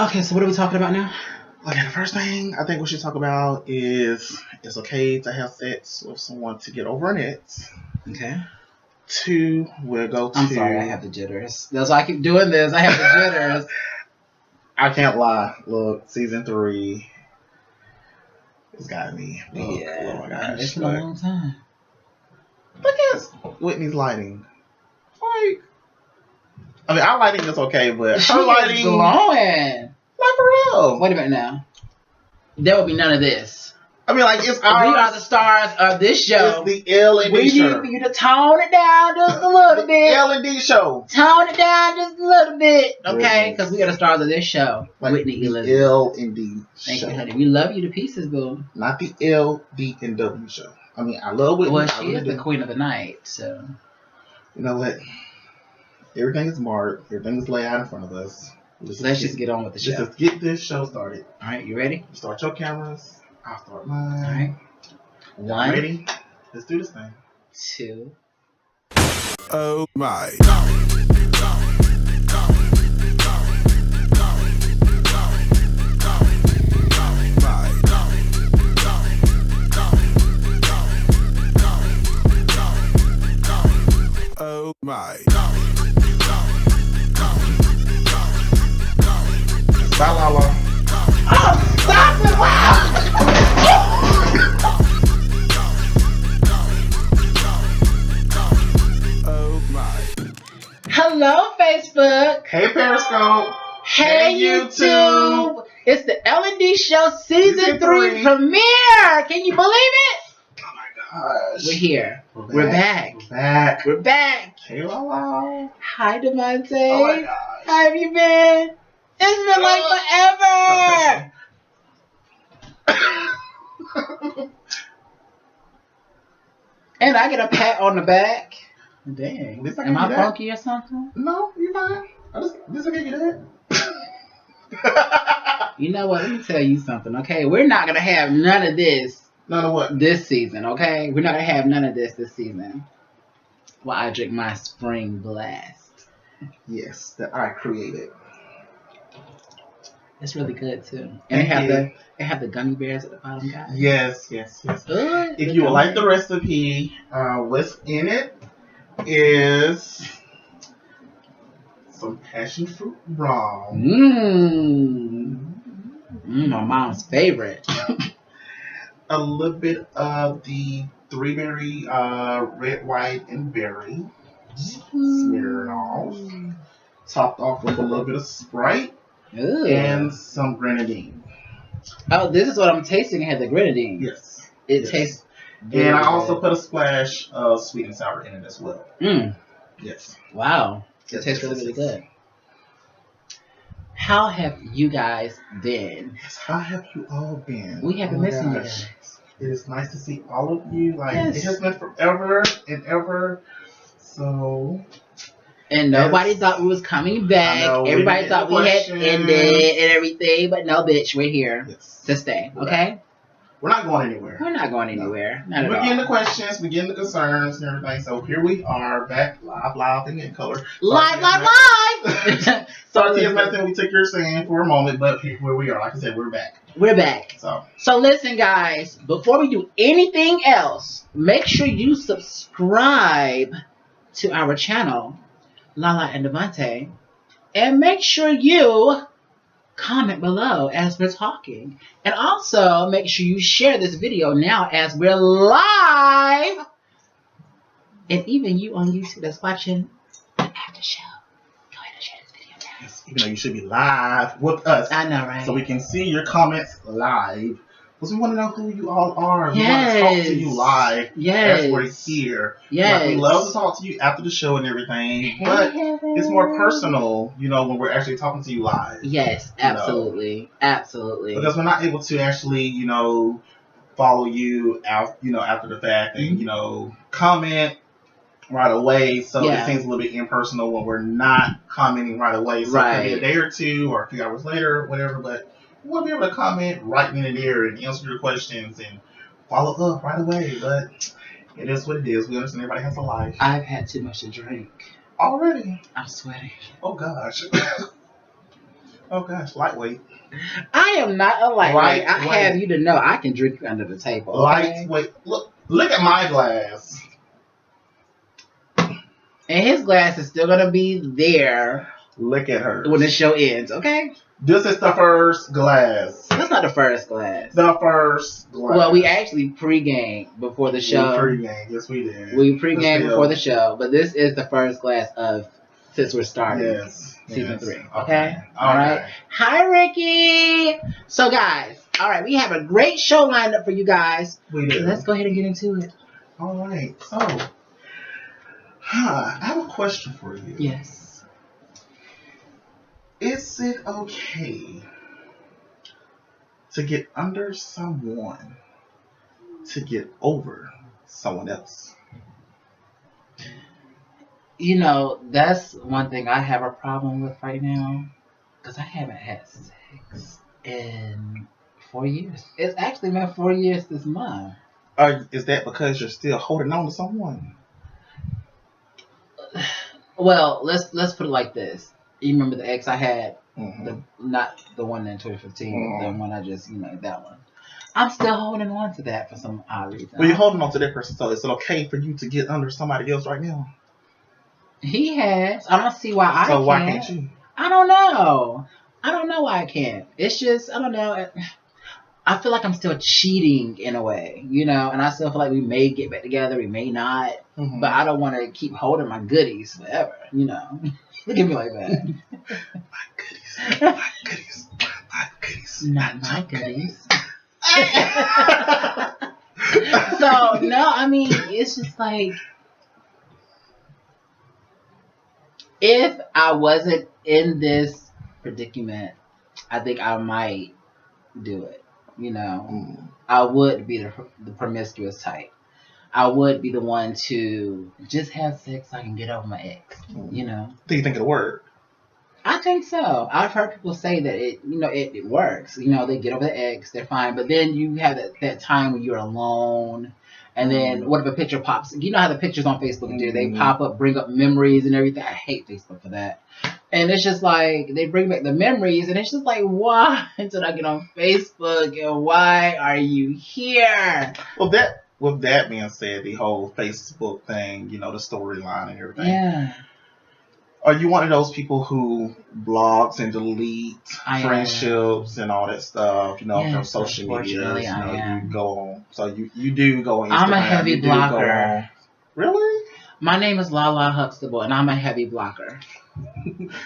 Okay, so what are we talking about now? Okay, the first thing I think we should talk about is it's okay to have sex with someone to get over an ex. Okay. 2, we'll go to... I'm sorry, I have the jitters. That's why I keep doing this. I have the jitters. I can't lie. Look, season 3, it's got me. Look, Yeah. oh my gosh. It's been a long time. Look at Whitney's lighting. Like, I mean, our lighting is okay, but She her is lighting... glowing. Like, for real. Wait a minute now. There will be none of this. I mean, like, it's We are the stars of this show. It's the L&D We show. need for you to tone it down just a little bit. L&D show. Tone it down just a little bit, okay? Goodness. Because we are the stars of this show. Like Whitney the Elizabeth. L&D Thank show. you, honey. We love you to pieces, boo. Not the LDW show. I mean, I love Whitney. Well, I she really is the do. queen of the night, so. You know what? Everything is marked. Everything is laid out in front of us. Let's just get on with the show. Just get this show started. All right, you ready? Start your cameras. I'll start All mine. right. Y'all 1, ready? Let's do this thing. 2. Oh my. Oh my. Bye, Lala. Oh, stop it! Oh my. Hello, Facebook. Hey, Periscope. Hey, Hey, YouTube. It's the L&D Show Season Season 3 3. premiere. Can you believe it? Oh my gosh. We're here. We're back. We're back. We're back. Hey, Lala. Hi, Devonte. Oh my gosh. How have you been? It's been like forever. And I get a pat on the back. Dang. This I Am can I do that. funky or something? No, you're fine. This will get you that. You know what? Let me tell you something, okay? We're not going to have none of this None of what? this season, okay? We're not going to have none of this season. While I drink my spring blast. Yes, that I created. It's really good, too. And Thank you. they have the gummy bears at the bottom, guys. Yes. Good. If you would like the recipe, what's in it is some passion fruit rum, My mom's favorite. a little bit of the 3-berry red, white, and berry, smeared off, topped off with a little bit of Sprite Ooh. and some grenadine. Oh, this is what I'm tasting. It has the grenadine. Yes. It Yes. tastes And I good. also put a splash of sweet and sour in it as well. Yes. Wow. It Yes, tastes yes, really, yes, really good. How have you guys been? Yes. How have you all been? We have been Oh my missing you gosh. guys. It is nice to see all of you. Like, Yes. it has been forever and ever. So, And nobody thought we was coming back. I know, we Everybody didn't thought get we had questions. ended and everything. But no, bitch, we're here yes. to stay. Okay? We're not going anywhere. We're not going anywhere. Not We're at getting all. the questions, we're getting the concerns and everything. So here we are, back live and in color. Live. Sorry, Tia Medicine, we took your singing for a moment, but where we are, like I said, we're back. We're back. So listen, guys, before we do anything else, make sure you subscribe to our channel, Lala and Devonte, and make sure you comment below as we're talking. And also, make sure you share this video now as we're live. And even you on YouTube that's watching the after show, go ahead and share this video now. yes, even though you should be live with us, I know, right? so we can see your comments live. Because we want to know who you all are. We want to Yes. talk to you live Yes. as we're here. Yes. Like, we love to talk to you after the show and everything, but it's more personal, when we're actually talking to you live. Yes, absolutely. Absolutely. Because we're not able to actually, follow you out, after the fact and, comment right away. So Yeah. it seems a little bit impersonal when we're not commenting right away. So it could be a day or two or a few hours later or whatever, but we'll be able to comment right then and there and answer your questions and follow up right away. But it is what it is. We understand everybody has a life. I've had too much to drink. Already. I'm sweating. Oh, gosh. Oh gosh, lightweight. I am not a lightweight. I Lightweight. have you to know I can drink you under the table. Okay? Lightweight. Look at my glass. And his glass is still gonna be there Look at her. when the show ends. Okay? This is the first glass. That's not the first glass. The first glass. Well, we actually pre-gamed before the show. We pre-gamed. Yes, we did. We pre-gamed before the show, but this is the first glass of since we're starting. Yes. Season 3. Okay. Okay? All right. Hi, Ricky. So, guys, all right, we have a great show lined up for you guys. We do. Let's go ahead and get into it. All right. So, I have a question for you. Yes. Is it okay to get under someone to get over someone else? You know, that's one thing I have a problem with right now because I haven't had sex in 4 years. It's actually been 4 years this month. Is that because you're still holding on to someone? Well, let's put it like this. You remember the ex I had? Mm-hmm. Not the one in 2015, Mm-hmm. the one I just, that one. I'm still holding on to that for some odd reason. Well, you're holding on to that person, so is it okay for you to get under somebody else right now? He has. I don't see why I can't. So why can't you? I don't know. I don't know why I can't. It's just, I don't know. I feel like I'm still cheating in a way, and I still feel like we may get back together, we may not, Mm-hmm. but I don't want to keep holding my goodies forever, Look at me like that. My goodies. Not my goodies. So, no, I mean, it's just like, if I wasn't in this predicament, I think I might do it. I would be the promiscuous type. I would be the one to just have sex so I can get over my ex. Do you think it'll work? I think so. I've heard people say that it works. They get over the ex, they're fine. But then you have that time when you're alone. And then what if a picture pops? You know how the pictures on Facebook do? They pop up, bring up memories and everything. I hate Facebook for that. And it's just like, they bring back the memories, and it's just like, why did I get on Facebook, and why are you here? Well, with that being said, the whole Facebook thing, the storyline and everything. Yeah. Are you one of those people who blogs and delete friendships and all that stuff, from social media? You go on. So you do go on Instagram. I'm a heavy blocker. Really? My name is Lala Huxtable, and I'm a heavy blocker.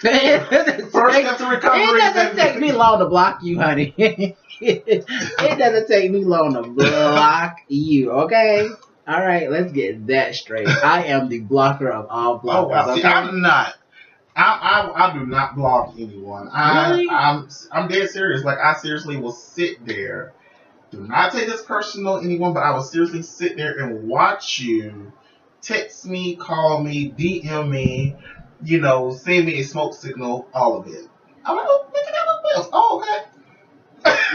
First step to recovery. It doesn't take me long to block you, honey. It doesn't take me long to block you, okay? All right, let's get that straight. I am the blocker of all blockers. Oh, well, see, okay? I'm not. I do not block anyone. Really? I'm dead serious. Like, I seriously will sit there. Do not take this personal, anyone, but I will seriously sit there and watch you text me, call me, DM me, send me a smoke signal, all of it. I'm like, oh, look at that else. Oh, okay.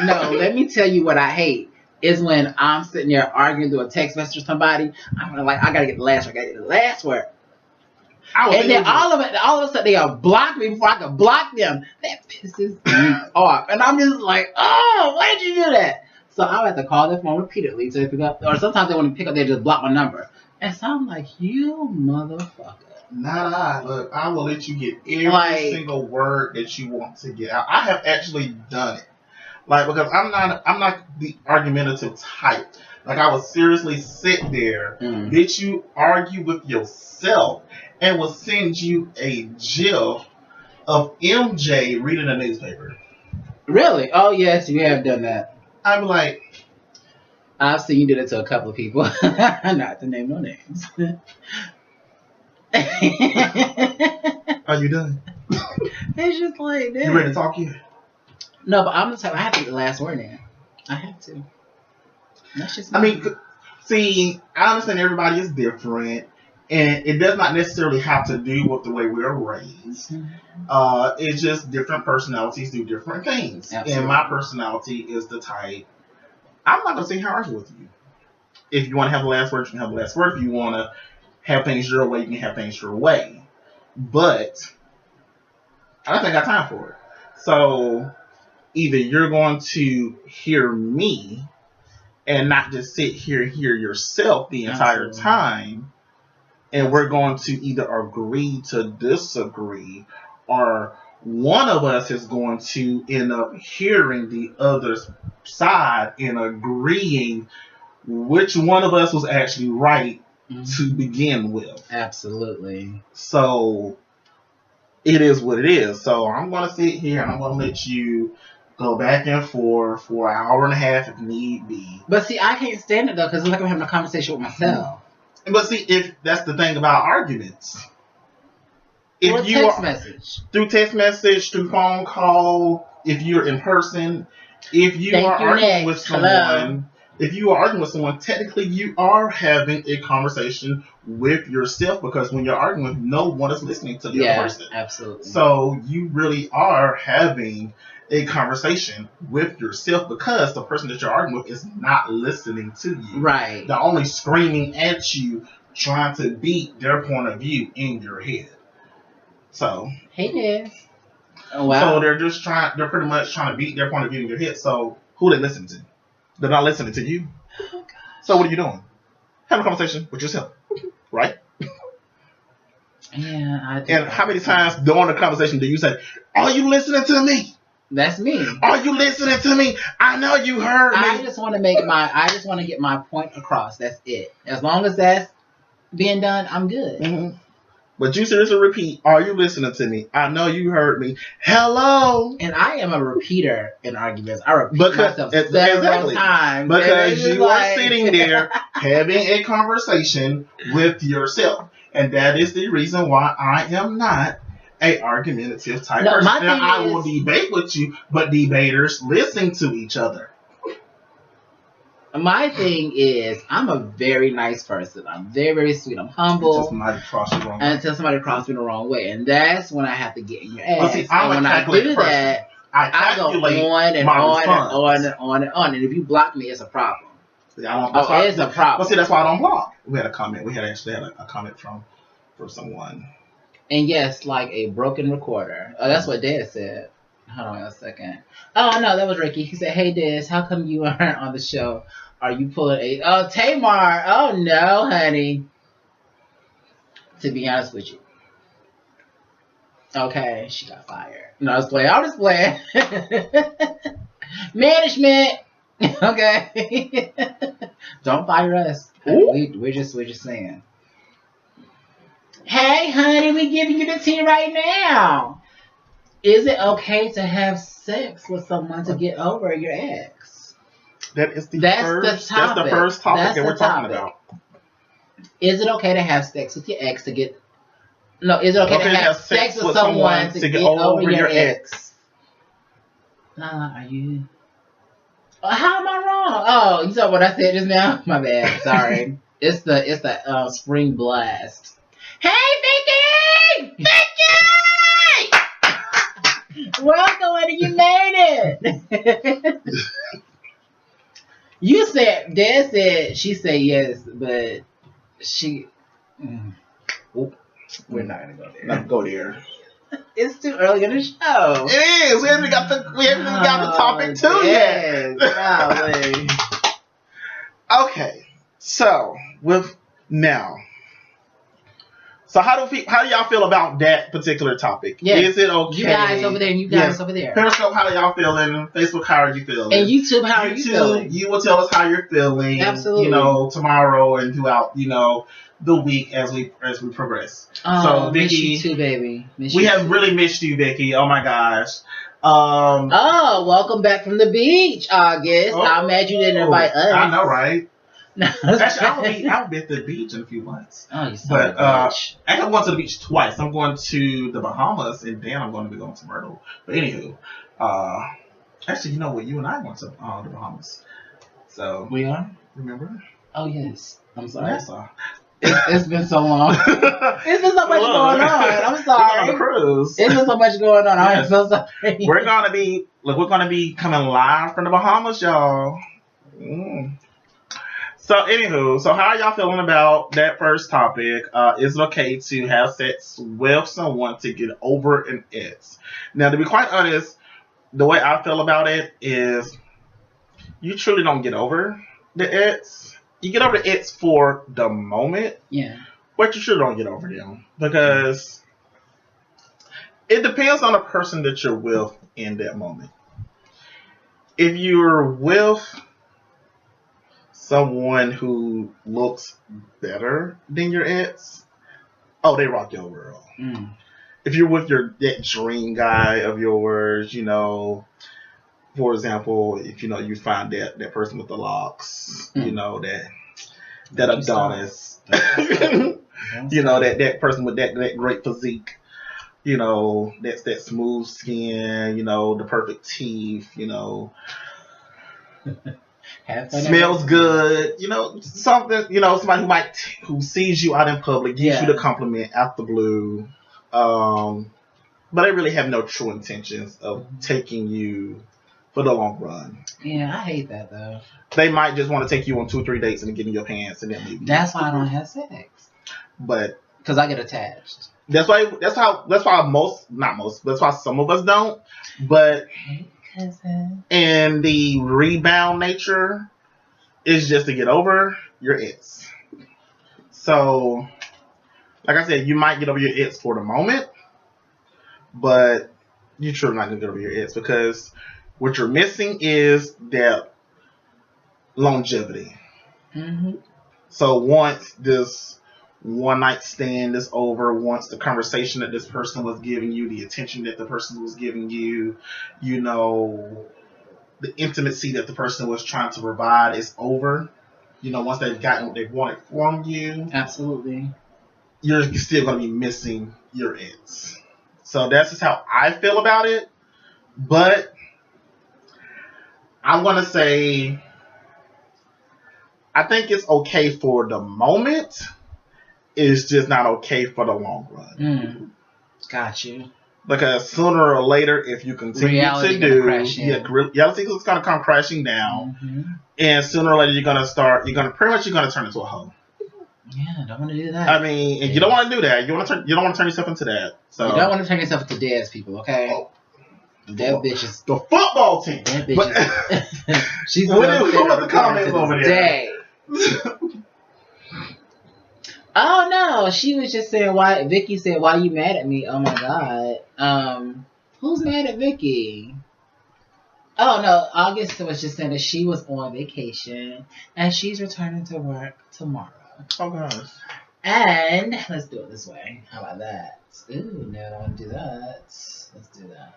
No, let me tell you what I hate is when I'm sitting there arguing through a text message with somebody. I'm like, I gotta get the last word. And then all of a sudden they are blocked me before I can block them. That pisses me off. And I'm just like, oh, why did you do that? So I have to call their phone repeatedly to pick up, or sometimes they want to pick up, they just block my number. And so I'm like, you motherfucker. Nah, look, I will let you get every single word that you want to get out. I have actually done it. Because I'm not the argumentative type. I would seriously sit there, let you argue with yourself, and will send you a GIF of MJ reading a newspaper. Really? Oh, yes, you have done that. I'm like, I've seen you do that to a couple of people. Not to name no names. are you done? It's just like that. You ready to talk here? No, but I'm the type, I have to get the last word in. I have to. That's just me. I mean, see, I understand everybody is different, and it does not necessarily have to do with the way we're raised. It's just different personalities do different things. Absolutely. And my personality is the type, I'm not going to sit here and argue with you. If you want to have the last word, you can have the last word. If you want to have things your way, you can have things your way. But I don't think I got time for it. So either you're going to hear me and not just sit here and hear yourself the entire time, and we're going to either agree to disagree, or one of us is going to end up hearing the other side and agreeing which one of us was actually right to begin with. Absolutely. So it is what it is. So I'm going to sit here and I'm going to let you go back and forth for an hour and a half if need be. But see, I can't stand it though, because it's like I'm having a conversation with myself. But see, if that's the thing about arguments. If or you text are, message. Through text message, through phone call, if you're in person, if you are arguing with someone, if you are arguing with someone, technically you are having a conversation with yourself, because when you're arguing with, no one is listening to the other person. Absolutely. So you really are having a conversation with yourself, because the person that you're arguing with is not listening to you. Right. They're only screaming at you, trying to beat their point of view in your head. So. Hey, Des. Oh, wow. So they're pretty much trying to beat their point of view in your head. So who they listen to? They're not listening to you. Oh, gosh. So what are you doing? Have a conversation with yourself, right? Yeah, I do. And how many times during the conversation do you say, "Are you listening to me? That's me. Are you listening to me? I know you heard me." I just want to get my point across. That's it. As long as that's being done, I'm good. Mm-hmm. But you seriously repeat, "Are you listening to me? I know you heard me. Hello." And I am a repeater in arguments. I repeat myself several times. Because you are sitting there having a conversation with yourself. And that is the reason why I am not a argumentative type person. Now, I will debate with you, but debaters listen to each other. My thing is, I'm a very nice person. I'm very, very sweet. I'm humble. Until somebody crosses me the wrong way. Until somebody crosses me the wrong way. And that's when I have to get in your ass. Well, see, I'm and when I do that, I go on and on and on and on and on. And if you block me, it's a problem. See, it's a problem. Well, see, that's why I don't block. We had a comment. We actually had a comment from someone. And yes, like a broken recorder. Oh, that's what Dad said. Hold on a second. Oh, no, that was Ricky. He said, "Hey, Des, how come you aren't on the show? Are you pulling a... Oh, Tamar. Oh, no, honey. To be honest with you. Okay, she got fired. No, I was playing. I was playing. Management. Okay. Don't fire us. We're just saying. Hey, honey, we giving you the tea right now. Is it okay to have sex with someone to get over your ex? That's the first topic that we're talking about. Is it okay to have sex with your ex to get... No, is it okay to have sex with someone to get over your ex? Are you... how am I wrong? Oh, you saw what I said just now? My bad. Sorry. It's the spring blast. Hey, Vicky! Vicky! Welcome, and you made it. You said, Dad said, she said yes, but she... we're not going to go there. Not go there. It's too early in the show. It is. We haven't got the topic to yet. Golly. Okay. So, so how do y'all feel about that particular topic? Yes. Is it okay? You guys over there and you guys over there. Periscope, how are y'all feeling? Facebook, how are you feeling? And YouTube, how are you feeling? You will tell us how you're feeling. Absolutely. Tomorrow and throughout, the week as we progress. Oh, so Vicky, miss you too, baby. We have really missed you, Vicky. Oh my gosh. Welcome back from the beach, August. I'm mad you didn't invite us. I know, right? No, actually, I'll be at the beach in a few months. Oh, you saw the beach. Actually, I'm going to the beach twice. I'm going to the Bahamas, and then I'm going to be going to Myrtle. But anywho, actually, you know what? You and I are going to the Bahamas. So we are. Remember? Oh yes. I'm sorry. Yes, it's been so long. It's been so much going on. I'm sorry. We're on a cruise. It's been so much going on. Yes. I'm so sorry. We're gonna be coming live from the Bahamas, y'all. So anywho, how are y'all feeling about that first topic? Is it okay to have sex with someone to get over an ex? Now, to be quite honest, the way I feel about it is you truly don't get over the ex. You get over the ex for the moment, Yeah. but you truly don't get over them because it depends on the person that you're with in that moment. If you're with someone who looks better than your ex, oh, they rock your world. Mm. If you're with that dream guy of yours, you know, for example, if you know you find that person with the locks, you know that Adonis, you know that person with that great physique, you know that's that smooth skin, you know the perfect teeth, you know smells good, you know something, you know somebody who sees you out in public, gives you the compliment out the blue, but they really have no true intentions of taking you for the long run. Yeah, I hate that though. They might just want to take you on 2-3 dates and get in your pants and then leave. That's why I don't have sex. But because I get attached. That's why some of us don't. But and the rebound nature is just to get over your ex. So, like I said, you might get over your ex for the moment, but you're truly not gonna get over your ex because what you're missing is that longevity. Mm-hmm. So once this one night stand is over, once the conversation that this person was giving you, the attention that the person was giving you, you know, the intimacy that the person was trying to provide is over. You know, once they've gotten what they wanted from you, absolutely, you're still going to be missing your ex. So that's just how I feel about it. But I'm going to say, I think it's okay for the moment. It's just not okay for the long run. Got you. Because sooner or later, if you continue reality reality is going to come crashing down, and sooner or later you're going to turn into a hoe. Yeah, don't want to do that. I mean, and you don't want to do that. You don't want to turn yourself into that. So you don't want to turn yourself into Dad's people, okay? Oh. That bitch is the football team. That bitch is. She's what was the comments over there? Oh no, she was just saying why. Vicky said, "Why you mad at me?" Oh my god. Who's mad at Vicky? Oh no, August was just saying that she was on vacation and she's returning to work tomorrow. Oh gosh. And let's do it this way. How about that? Ooh, no, I don't want to do that. Let's do that.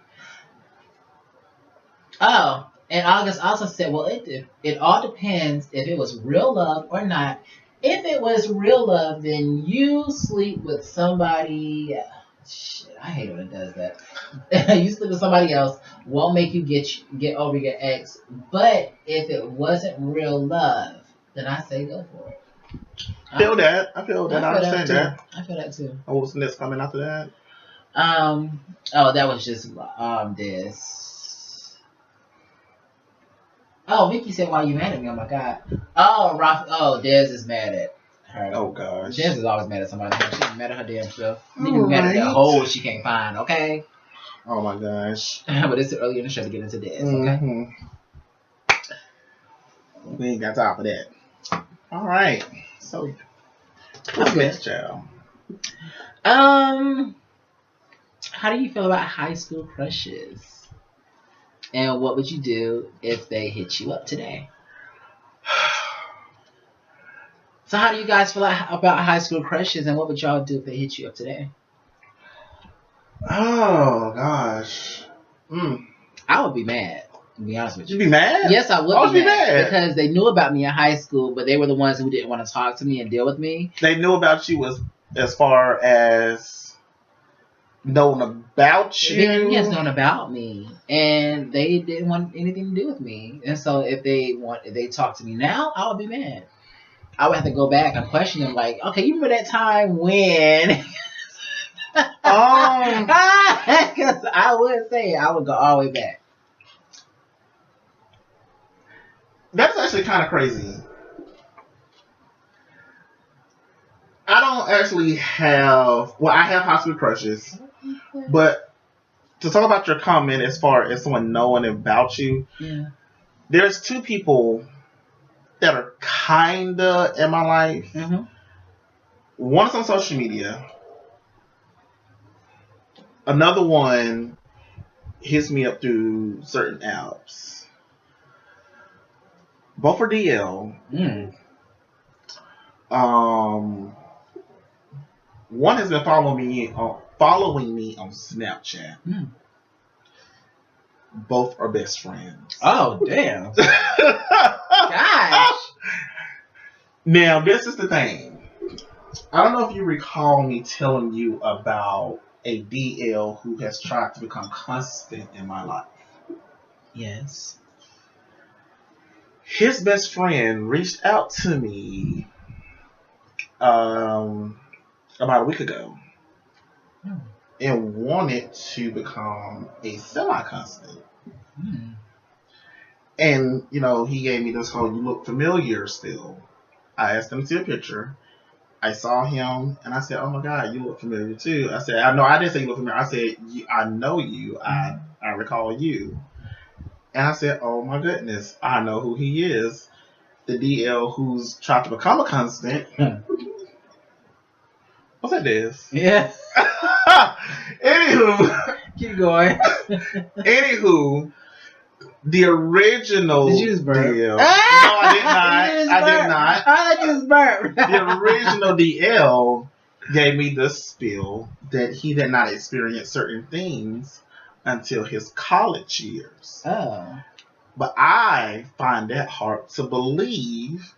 Oh, and August also said, well, it all depends if it was real love or not. If it was real love, then you sleep with somebody. Shit, I hate when it does that. You sleep with somebody else won't make you get over your ex. But if it wasn't real love, then I say go for it. I feel that. I understand that. I feel that too. Oh, what's next coming after that? Oh, that was just this. Oh, Vicky said, "Why you mad at me?" Oh my god. Oh, Dez is mad at her. Oh gosh. Dez is always mad at somebody. She's mad at her damn self. Niggas mad at that hole she can't find. Okay. Oh my gosh. But it's early in the show to get into Dez. Okay. We ain't got time for that. All right. So, what's next, child? How do you feel about high school crushes? And what would you do if they hit you up today? So how do you guys feel about high school crushes, and what would y'all do if they hit you up today? Oh, gosh. I would be mad, to be honest with you. You'd be mad? Yes, I would be mad. Because they knew about me in high school, but they were the ones who didn't want to talk to me and deal with me. They knew about you as far as known about you? Yes, known about me. And they didn't want anything to do with me. And so if they talk to me now, I would be mad. I would have to go back and question them like, okay, you remember that time when... Because I would say I would go all the way back. That's actually kind of crazy. I don't actually have... Well, I have high school crushes. But to talk about your comment as far as someone knowing about you, Yeah. there's two people that are kinda in my life. Mm-hmm. One is on social media. Another one hits me up through certain apps. Both are DL. Mm. One has been following me on Snapchat. Mm. Both are best friends. Oh, damn. Gosh. Now, this is the thing. I don't know if you recall me telling you about a DL who has tried to become constant in my life. Yes. His best friend reached out to me about a week ago and wanted to become a semi-constant. Mm. And, you know, he gave me this whole, you look familiar still. I asked him to see a picture. I saw him, and I said, oh, my God, you look familiar, too. I said, I didn't say you look familiar. I said, I know you. I recall you. And I said, oh, my goodness, I know who he is. The DL who's tried to become a constant. What's that, Des? Yeah. Anywho. Keep going. Anywho. The original Did you just burp? DL. Ah! No, I did not. I did not. I just burped. The original DL gave me the spiel that he did not experience certain things until his college years. Oh. But I find that hard to believe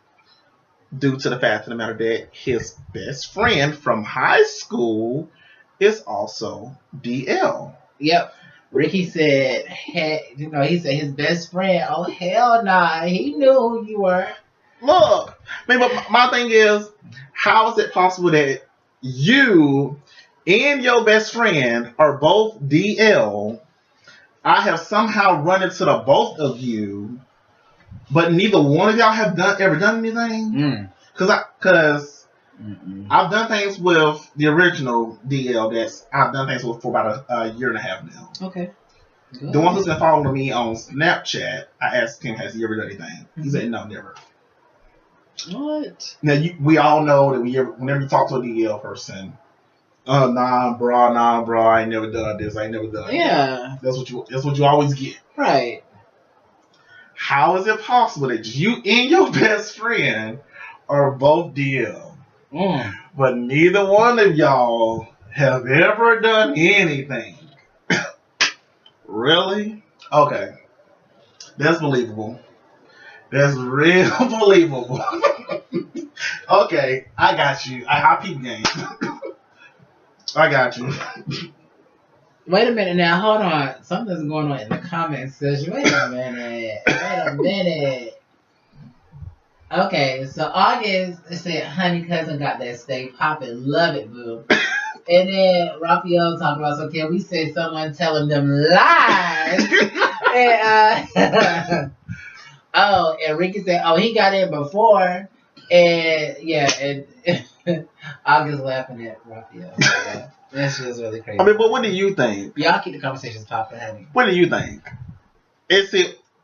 due to the fact of the matter that his best friend from high school is also DL. Yep. Ricky said, he said his best friend, oh, hell nah, he knew who you were. Look, I mean, but my thing is, how is it possible that you and your best friend are both DL? I have somehow run into the both of you, but neither one of y'all have ever done anything? Because I've done things with the original DL I've done things with for about a year and a half now. Okay. Good. The one who's been following me on Snapchat, I asked him, has he ever done anything? He said, no, never. What? Now, we all know that whenever you talk to a DL person, nah, bro, I ain't never done this, I ain't never done Yeah. that. That's what you always get. Right. How is it possible that you and your best friend are both DL, but neither one of y'all have ever done anything? Really? Okay. That's believable. That's real believable. Okay, I got you. I peep game. I got you. Wait a minute now. Hold on. Something's going on in the comment section. Wait a minute. Okay, so August said, honey cousin got that steak poppin'. Love it, boo. And then Raphael talking about, so can we say someone telling them lies? And, and Ricky said, oh, he got in before. And yeah, and August laughing at Raphael. Yeah, that's just really crazy. I mean, but what do you think? Y'all keep the conversations popping, honey. What do you think?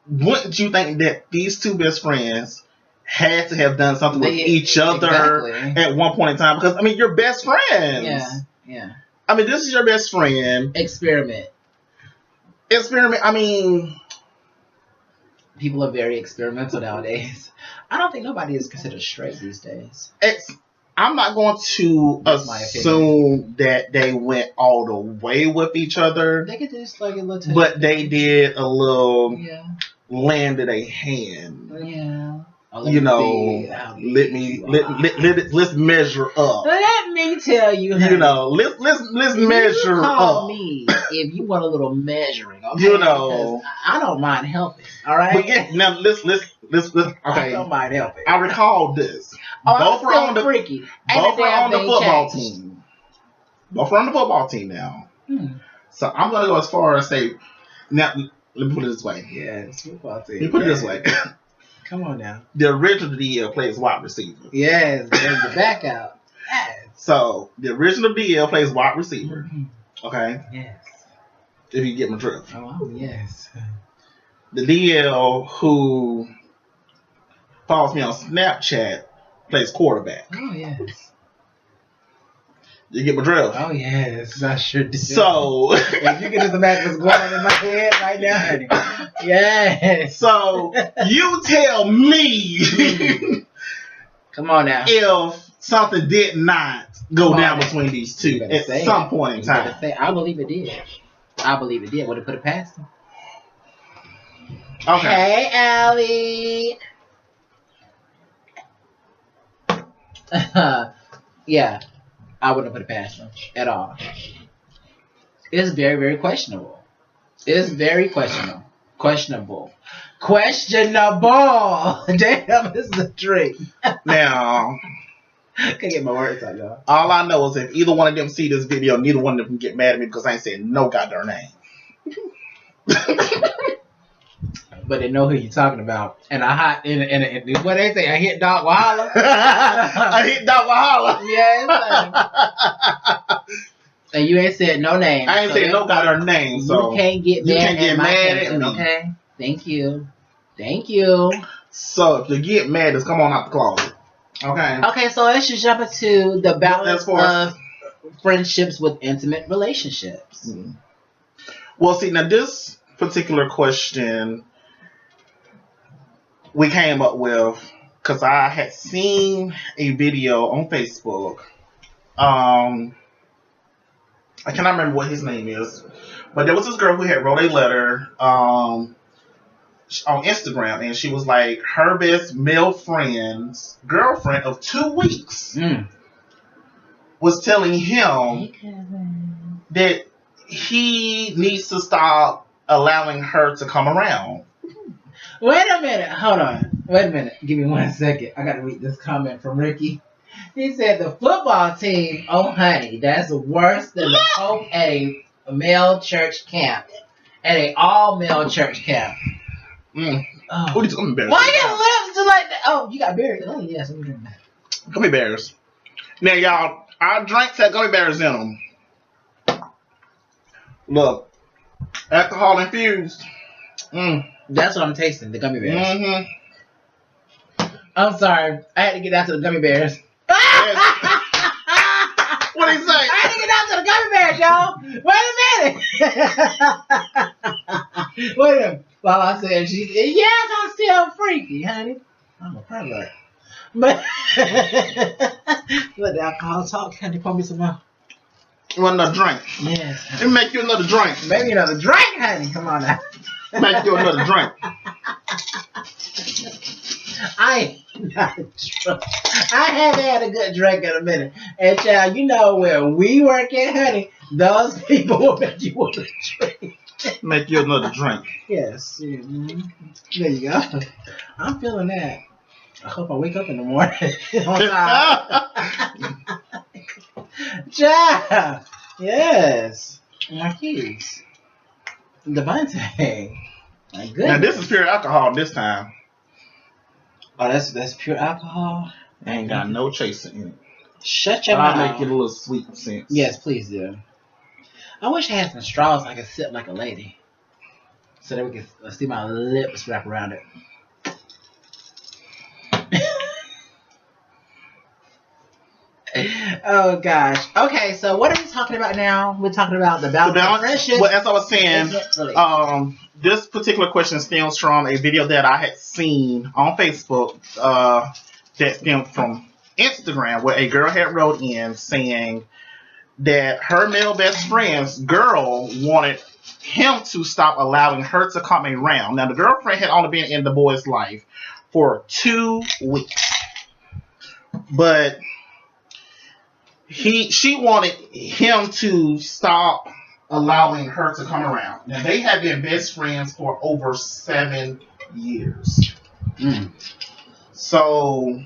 Wouldn't you think that these two best friends had to have done something with each other at one point in time? Because, I mean, you're best friends. Yeah. I mean, this is your best friend. Experiment. I mean, people are very experimental nowadays. I don't think nobody is considered straight these days. I'm not going to assume that they went all the way with each other. They could just like a little, but they did a little landed a hand. Yeah. You know, let's measure up. Let me tell you, honey, you know, let's measure call up. Me if you want a little measuring, okay? You know, because I don't mind helping. All right. But yeah, now let's okay. I don't mind helping. I recall this. Both are on the freaky. Both are on the football team. Both are on the football team now. So I'm gonna go as far as say, now let me put it this way. Yeah, it's football team. Let me put it this way. Come on now. The original DL plays wide receiver. Yes, bring the back out. Yes. So the original DL plays wide receiver. Okay. Yes. If you get my drift. Oh, yes. The DL who follows me on Snapchat plays quarterback. Oh, yes. You get my drift? Oh, yes. I sure did. So, if you can just imagine what's going on in my head right now, honey. Yes. So, you tell me come on now. if something did not go down between these two at some point in time. I believe it did. I believe it did. Would it put it past him? Okay. Hey, Allie. Yeah, I wouldn't put it past him at all. It's very, very questionable. It's very questionable. Questionable. Damn, this is a drink. Now, Can't get my words out, y'all. all I know is if either one of them see this video, neither one of them can get mad at me because I ain't saying no goddamn name. But they know who you're talking about. And what they say, I hit dog wahala. I hit dog wahala. Yes. And you ain't said no name. I ain't saying no goddamn name. So you can't get mad at me. Okay. Thank you. So if you get mad, just come on out the closet. Okay. Okay, so let's just jump into the balance of friendships with intimate relationships. Mm-hmm. Well, see, now this particular question we came up with because I had seen a video on Facebook. I cannot remember what his name is, but there was this girl who had wrote a letter on Instagram, and she was like, her best male friend's girlfriend of 2 weeks was telling him that he needs to stop allowing her to come around. Wait a minute. Hold on. Wait a minute. Give me 1 second. I got to read this comment from Ricky. He said the football team, oh honey, that's worse than the Pope at a male church camp. At a all-male church camp. Oh, these gummy bears. Why your lips do like that? Oh, you got berries. Oh, yes, let me drink that. Gummy bears. Now, y'all, our drinks had gummy bears in them. Look, alcohol infused. That's what I'm tasting, the gummy bears. Mm-hmm. I'm sorry. I had to get out to the gummy bears. What did he say? I had to get out to the gummy bears, y'all. Wait a minute. Wait a minute. While I said, she said, yes, I'm still freaky, honey. I'm a pervert. But let the alcohol talk. Can you pour me some more? You want another drink? Yes. Let me make you another drink. Maybe another drink, honey. Come on now. Make you another drink. I ain't not drunk. I haven't had a good drink in a minute. And child, you know where we work at, honey, those people will make you want to drink. Make you another drink. Yes. Mm-hmm. There you go. I'm feeling that. I hope I wake up in the morning on time. Child. Yes. My keys. Devonte. My goodness. Now this is pure alcohol this time. Oh, that's pure alcohol. Ain't got no chaser in it. Shut your mouth. I'll make it a little sweet sense. Yes, please do. I wish I had some straws I could sip like a lady, so that we could see my lips wrap around it. Oh gosh. Okay, so what are we talking about now? We're talking about the balance of friendship. Well, as I was saying, this particular question stems from a video that I had seen on Facebook that stemmed from Instagram, where a girl had wrote in saying that her male best friend's girl wanted him to stop allowing her to come around. Now, the girlfriend had only been in the boy's life for 2 weeks, but she wanted him to stop allowing her to come around. Now, they have been best friends for over 7 years. So,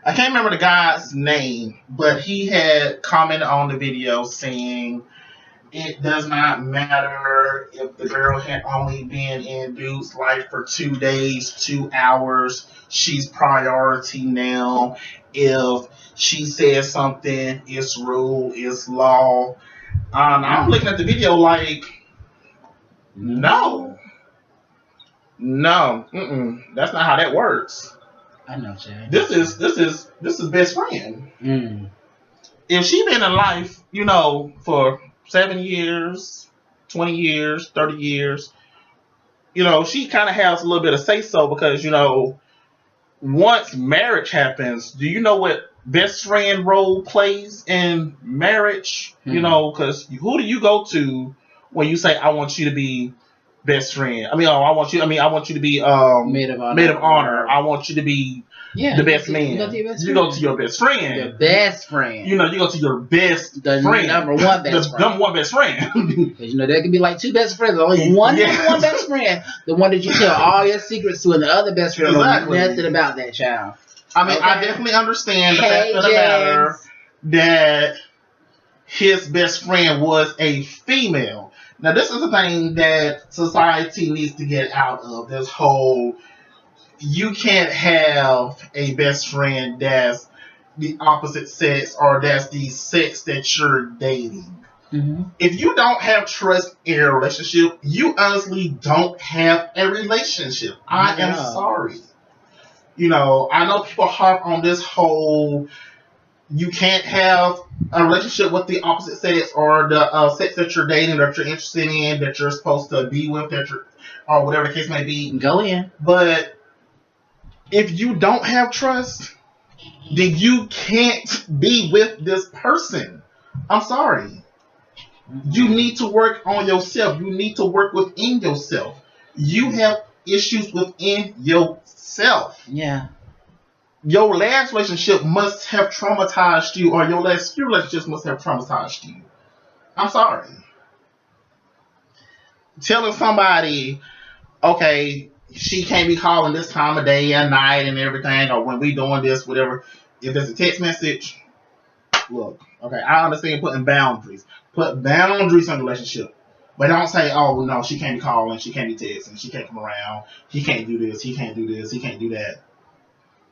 I can't remember the guy's name, but he had commented on the video saying it does not matter if the girl had only been in dude's life for 2 days, 2 hours. She's priority now. If she says something, it's rule, it's law. I'm looking at the video like, No. No. That's not how that works. I know, Jay. This is best friend. Mm. If she been in life, you know, for 7 years, 20 years, 30 years, you know, she kind of has a little bit of say so because, you know, once marriage happens, do you know what best friend role plays in marriage? You know, because who do you go to when you say, I want you to be best friend? I want you to be maid of honor. I want you to be the best man. You go to your best friend. Your best friend. You know, you go to your best friend. Number one best friend. Number one best friend. Because, you know, there can be like two best friends. Only one number one best friend. The one that you tell all your secrets to, and the other best friend knows nothing about that child. I mean, I definitely understand the fact of the matter that his best friend was a female. Now, this is the thing that society needs to get out of. This whole, you can't have a best friend that's the opposite sex or that's the sex that you're dating. Mm-hmm. If you don't have trust in a relationship, you honestly don't have a relationship. I am sorry. You know, I know people harp on this whole, you can't have a relationship with the opposite sex or the sex that you're dating, that you're interested in, that you're supposed to be with, or whatever the case may be. Go in. But if you don't have trust, then you can't be with this person. I'm sorry. You need to work on yourself. You need to work within yourself. You have issues within yourself. Yeah. Your last relationship must have traumatized you, or your last few relationships must have traumatized you. I'm sorry. Telling somebody, okay, she can't be calling this time of day and night and everything, or when we doing this, whatever. If it's a text message, look, okay, I understand putting boundaries. Put boundaries in a relationship. But don't say, oh, no, she can't be calling, she can't be texting, she can't come around, he can't do this, he can't do this, he can't do that.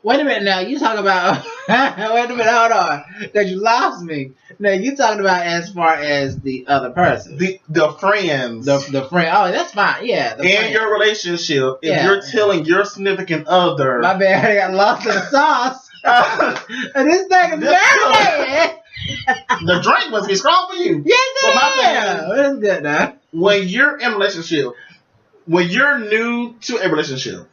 Wait a minute now, you talking about, wait a minute, hold on, because you lost me. Now, you talking about as far as the other person. The friends. The friend, oh, that's fine, yeah. In your relationship, if you're telling your significant other. My bad, I got lost in the sauce. And this thing is marinated. The drink must be strong for you. Yes, it is good now. When you're in a relationship, when you're new to a relationship,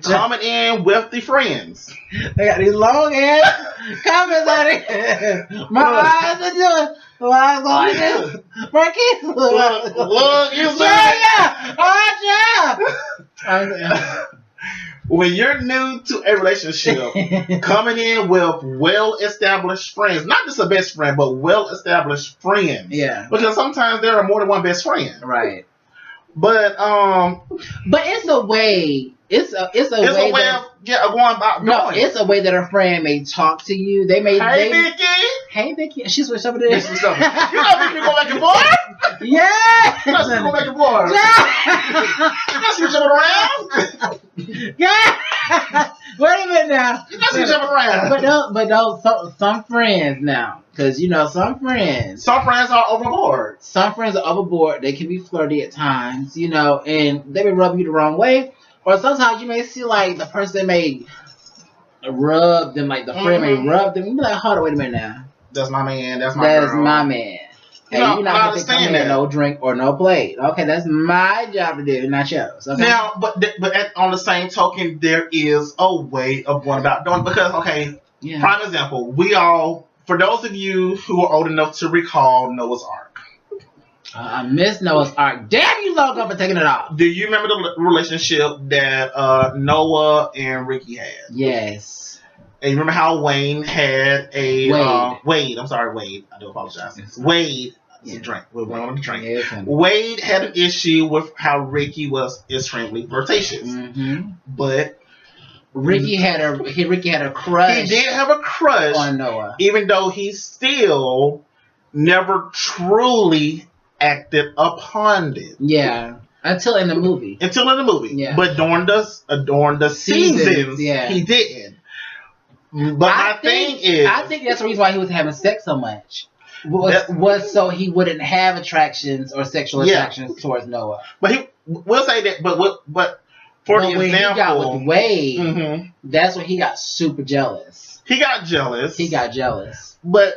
coming in with the friends. They got these long ass comments on it. My eyes are doing. My eyes like this. My kids look, you yeah. When you're new to a relationship, coming in with well-established friends, not just a best friend, but well-established friends. Yeah. Because sometimes there are more than one best friend. Right. But it's a way. It's a way of going about. No, it's a way that a friend may talk to you. They may. Vicky. Hey, Vicky. She switched over to this. You know, Vicky go back and forth. Yeah. You know, she go back and forth. You know, she jumping around. Yeah. Wait a minute now. You know, she jumping around. But those some friends now. Because, you know, some friends are overboard. Some friends are overboard. They can be flirty at times, you know, and they may rub you the wrong way. Or sometimes you may see, like, the person may rub them, like, the friend may rub them. You be like, hold on, wait a minute now. That's my man. That's my girl. That's my man. Hey, no, you're not going to come here, no drink or no plate. Okay, that's my job to do, not yours. Okay? Now, but on the same token, there is a way of going about doing it. Because, okay, prime example, we all... For those of you who are old enough to recall Noah's Ark. I miss Noah's Ark. Damn you, logo, for taking it off. Do you remember the relationship that Noah and Ricky had? Yes. And you remember how Wayne had a... Wade. I'm sorry, Wade. I do apologize. Wade. Yeah. Drink. We're going on the drink. Yeah, Wade had an issue with how Ricky was extremely flirtatious. Mm-hmm. But... Ricky had a crush. He did have a crush on Noah, even though he still never truly acted upon it. Yeah, until in the movie. Yeah. But during the seasons, he didn't. But I think that's the reason why he was having sex so much. was so he wouldn't have attractions or sexual attractions towards Noah. But we'll say that. But for the when example, he got with Wade, that's when he got super jealous. He got jealous. But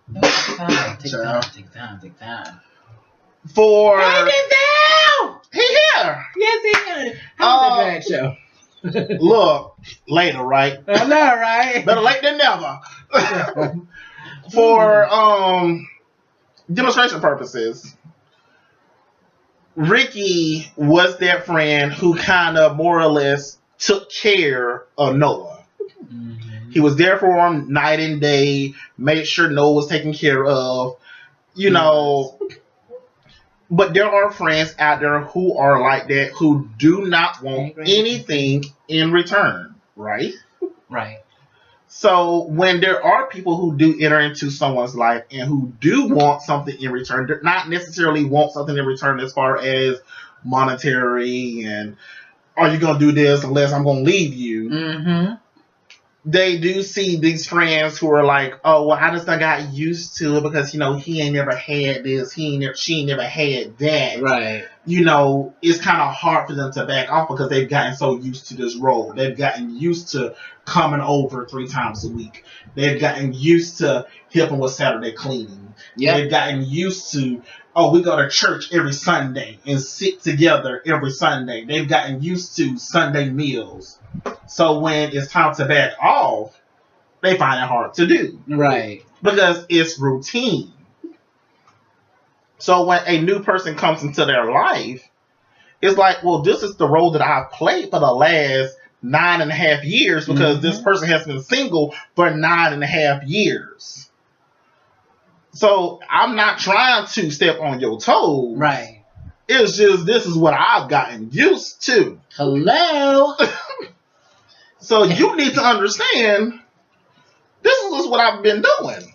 But take time. For Hey, Denzel! He here. Yes, he is. How's that drag show? Look, later, right? I know, right? Better late than never. For demonstration purposes, Ricky was that friend who kind of more or less took care of Noah. He was there for him night and day, made sure Noah was taken care of, you know. But there are friends out there who are like that, who do not want anything in return, right? Right. So when there are people who do enter into someone's life and who do want something in return, not necessarily want something in return as far as monetary and are you going to do this unless I'm going to leave you? They do see these friends who are like, oh, well, I just got used to it because, you know, he ain't never had this, she ain't never had that. Right. You know, it's kind of hard for them to back off because they've gotten so used to this role. They've gotten used to coming over 3 times a week. They've gotten used to helping with Saturday cleaning. Yep. They've gotten used to, oh, we go to church every Sunday and sit together every Sunday. They've gotten used to Sunday meals. So when it's time to back off, they find it hard to do. Right. Because it's routine. So when a new person comes into their life, it's like, well, this is the role that I've played for the last 9.5 years because this person has been single for 9.5 years. So I'm not trying to step on your toes. Right. It's just this is what I've gotten used to. Hello. So you need to understand this is just what I've been doing.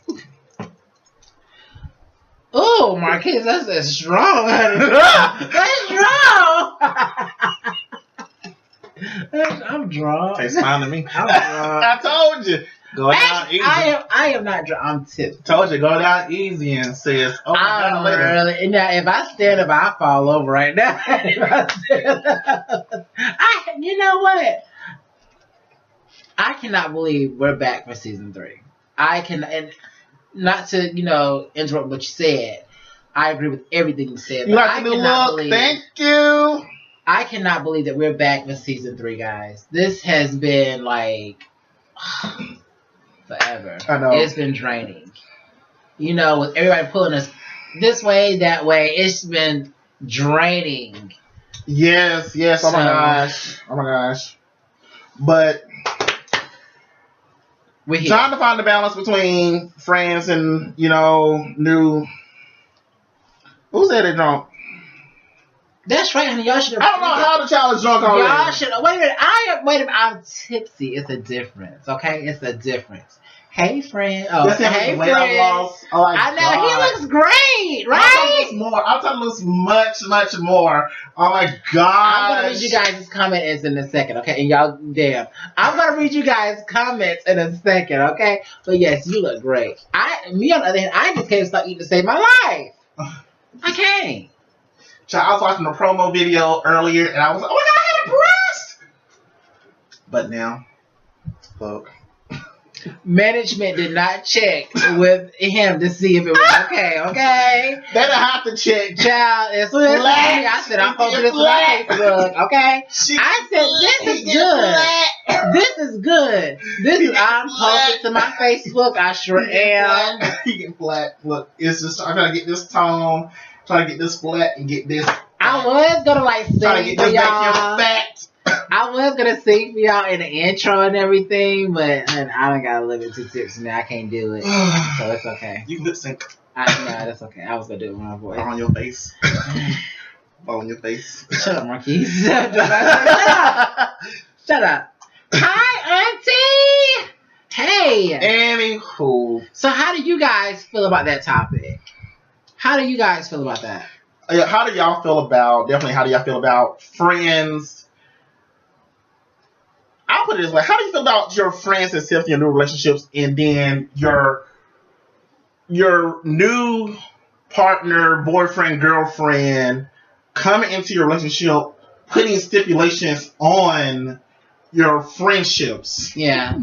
Oh, Marquise, that's strong. That's strong. I'm drunk. Tastes fine to me. I'm drunk. I told you. Go down easy. I am not drunk. I'm tipsy. Told you, go down easy and says, oh my God, later. Really, now, if I stand up, I fall over right now. You know what? I cannot believe we're back for season 3. I can, and not to, interrupt what you said. I agree with everything you said. You like the look? Thank you. I cannot believe that we're back for season 3, guys. This has been like forever. I know. It's been draining. With everybody pulling us this way, that way, it's been draining. Yes. Oh my gosh. But trying to find the balance between friends and, new. Who said it drunk? That's right, honey. Y'all should have. I don't know how the child is drunk already. Y'all should. Wait a minute. I'm tipsy. It's a difference, okay? It's a difference. Hey, friend. Oh, hey, friend. I know. He looks great, right? I'm talking looks much, much more. Oh, my God. I'm going to read you guys' comments in a second, okay? And y'all, damn. I'm going to read you guys' comments in a second, okay? But, yes, you look great. Me, on the other hand, I just can't stop eating to save my life. I can't. I was watching a promo video earlier, and I was like, oh, my God, I had a breast! But now, look. Management did not check with him to see if it was okay? They don't have to check. Child, as soon as I said, I'm posting this on my Facebook, okay? I said, this is good. I'm posting to my Facebook. I sure am. He get flat. Look, it's just, I'm trying to get this tone, trying to get this flat, and get this. I was going to sing trying to get this y'all. Fat. I was going to sing for y'all in the intro and everything, but I don't got to live it too tipsy now. I can't do it. So it's okay. You lip sync. No, that's okay. I was going to do it with my voice. On your face. On your face. Shut up, Marquise. Shut up. Hi, Auntie. Hey. Anywho. So how do you guys feel about that topic? How do you guys feel about that? How do y'all feel about friends? I'll put it this way. How do you feel about your friends and self in your new relationships and then your your new partner, boyfriend, girlfriend coming into your relationship, putting stipulations on your friendships. Yeah.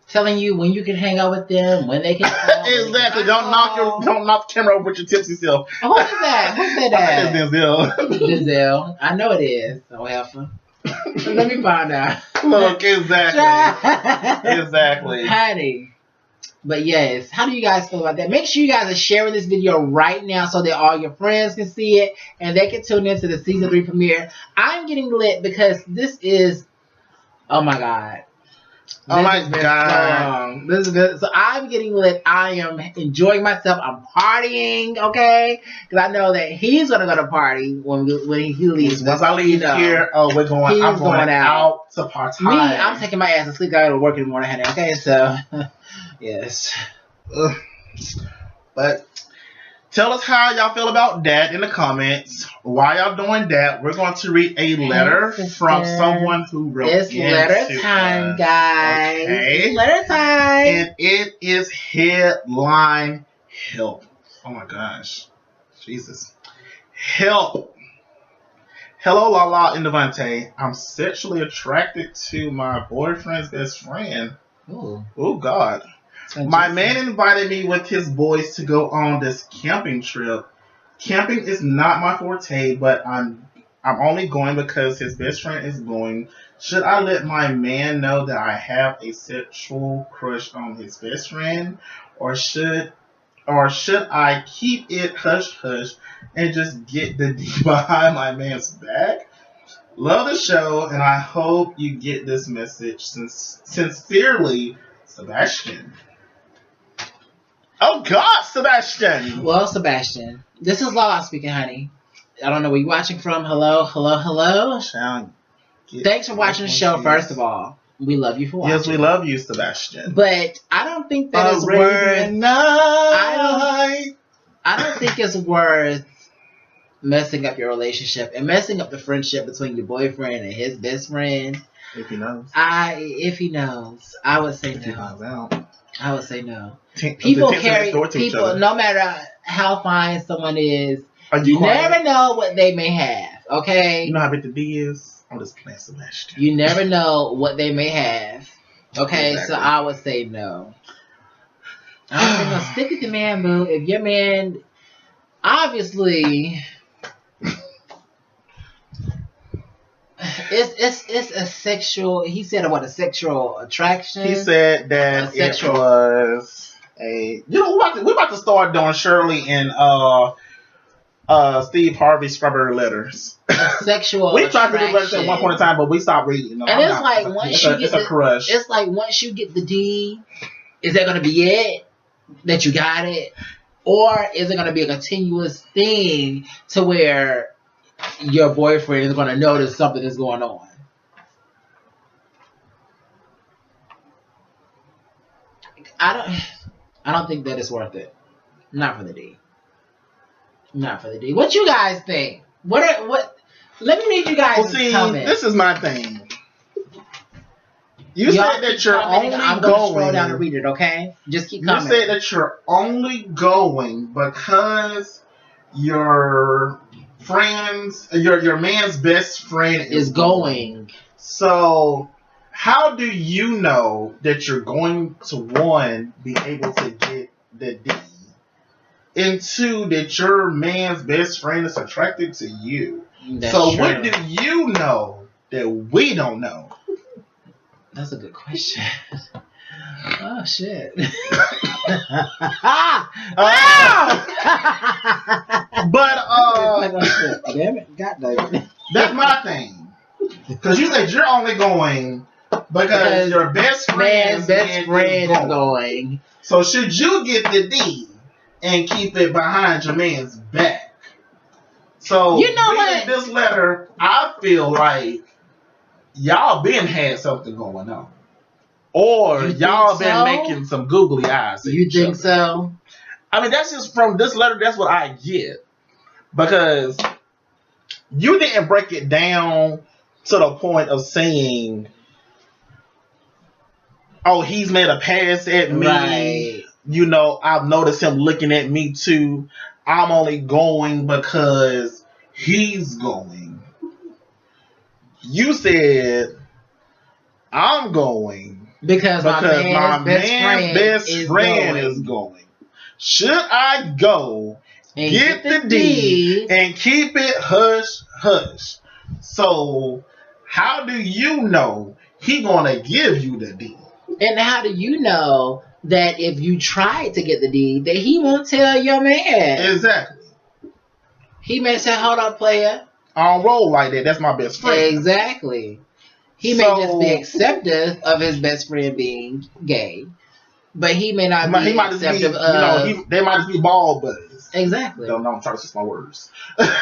Telling you when you can hang out with them, when they can call. Exactly. Don't knock the camera over with your tipsy self. Who is that? Who said that? That's Denzel. Giselle. I know it is. So helpful. Let me find out. Look, exactly. Exactly. Honey. But yes, how do you guys feel about that? Make sure you guys are sharing this video right now so that all your friends can see it and they can tune into the season 3 premiere. I'm getting lit because this is, oh my God. Oh my God. This is good. So I'm getting lit. I am enjoying myself. I'm partying, okay? Because I know that he's gonna go to party when he leaves. Once I leave here, we're going. I'm going out to party. Me, I'm taking my ass to sleep. I gotta work in the morning, honey. Okay, so yes. But tell us how y'all feel about that in the comments. Why y'all doing that? We're going to read a letter from someone who wrote It's letter time, us. guys. Okay. It's letter time. And it is headline help. Oh my gosh. Jesus. Help. Hello, Lala and Devonte. I'm sexually attracted to my boyfriend's best friend. Ooh. Oh, God. My man invited me with his boys to go on this camping trip. Camping is not my forte, but I'm only going because his best friend is going. Should I let my man know that I have a sexual crush on his best friend, or should I keep it hush hush and just get the D behind my man's back? Love the show, and I hope you get this message. Sincerely, Sebastian. Oh God, Sebastian. Well, Sebastian, this is Lala speaking, honey. I don't know where you're watching from. Hello. Thanks for watching the show, first of all. We love you for watching. Yes, we love you, Sebastian. But I don't think that is worth. I don't think it's worth messing up your relationship and messing up the friendship between your boyfriend and his best friend. If he knows. If he knows, I would say no. I would say no. People, no matter how fine someone is, you never know what they may have, okay? You know how big the D is? I'm just playing Sebastian. You never know what they may have, okay? Exactly. So I would say no. I would say no. Stick with your man, boo. If your man, obviously, it's a sexual. He said about a sexual attraction. He said that it was a. You know, we're about to start doing Shirley and Steve Harvey strawberry letters. A sexual. We tried to do letters at one point in time, but we stopped reading. And it's like once you get the crush. It's like once you get the D, is that going to be it? That you got it, or is it going to be a continuous thing to where your boyfriend is going to notice something is going on? I don't think that it's worth it. Not for the D. Not for the D. What you guys think? What? Let me read you guys. Well, see, comments. This is my thing. You said that you're only going. I'm going to scroll down and read it. Okay, just keep commenting. You said that you're only going because your friends, your man's best friend is going. So, how do you know that you're going to, one, be able to get the D, and two, that your man's best friend is attracted to you? That's so, true. what do you know that we don't know? That's a good question. Oh shit! But damn it, God damn it. That's my thing. Because you said you're only going because your best friend's best friend is going. So should you get the D and keep it behind your man's back? So you know what? This letter, I feel like y'all been had something going on. Or y'all been making some googly eyes. You think so? I mean, that's just from this letter, that's what I get. Because you didn't break it down to the point of saying, oh, he's made a pass at me. Right. I've noticed him looking at me too. I'm only going because he's going. You said I'm going because my man's best friend is going. Should I go and get the D and keep it hush hush? So how do you know he gonna give you the D? And how do you know that if you try to get the D, that he won't tell your man? Exactly. He may say, "Hold up, player. I don't roll like that. That's my best friend." Exactly. He may just be acceptive of his best friend being gay, but he may not be acceptive of. They might just be ball buddies. Exactly. Don't try to switch my words. But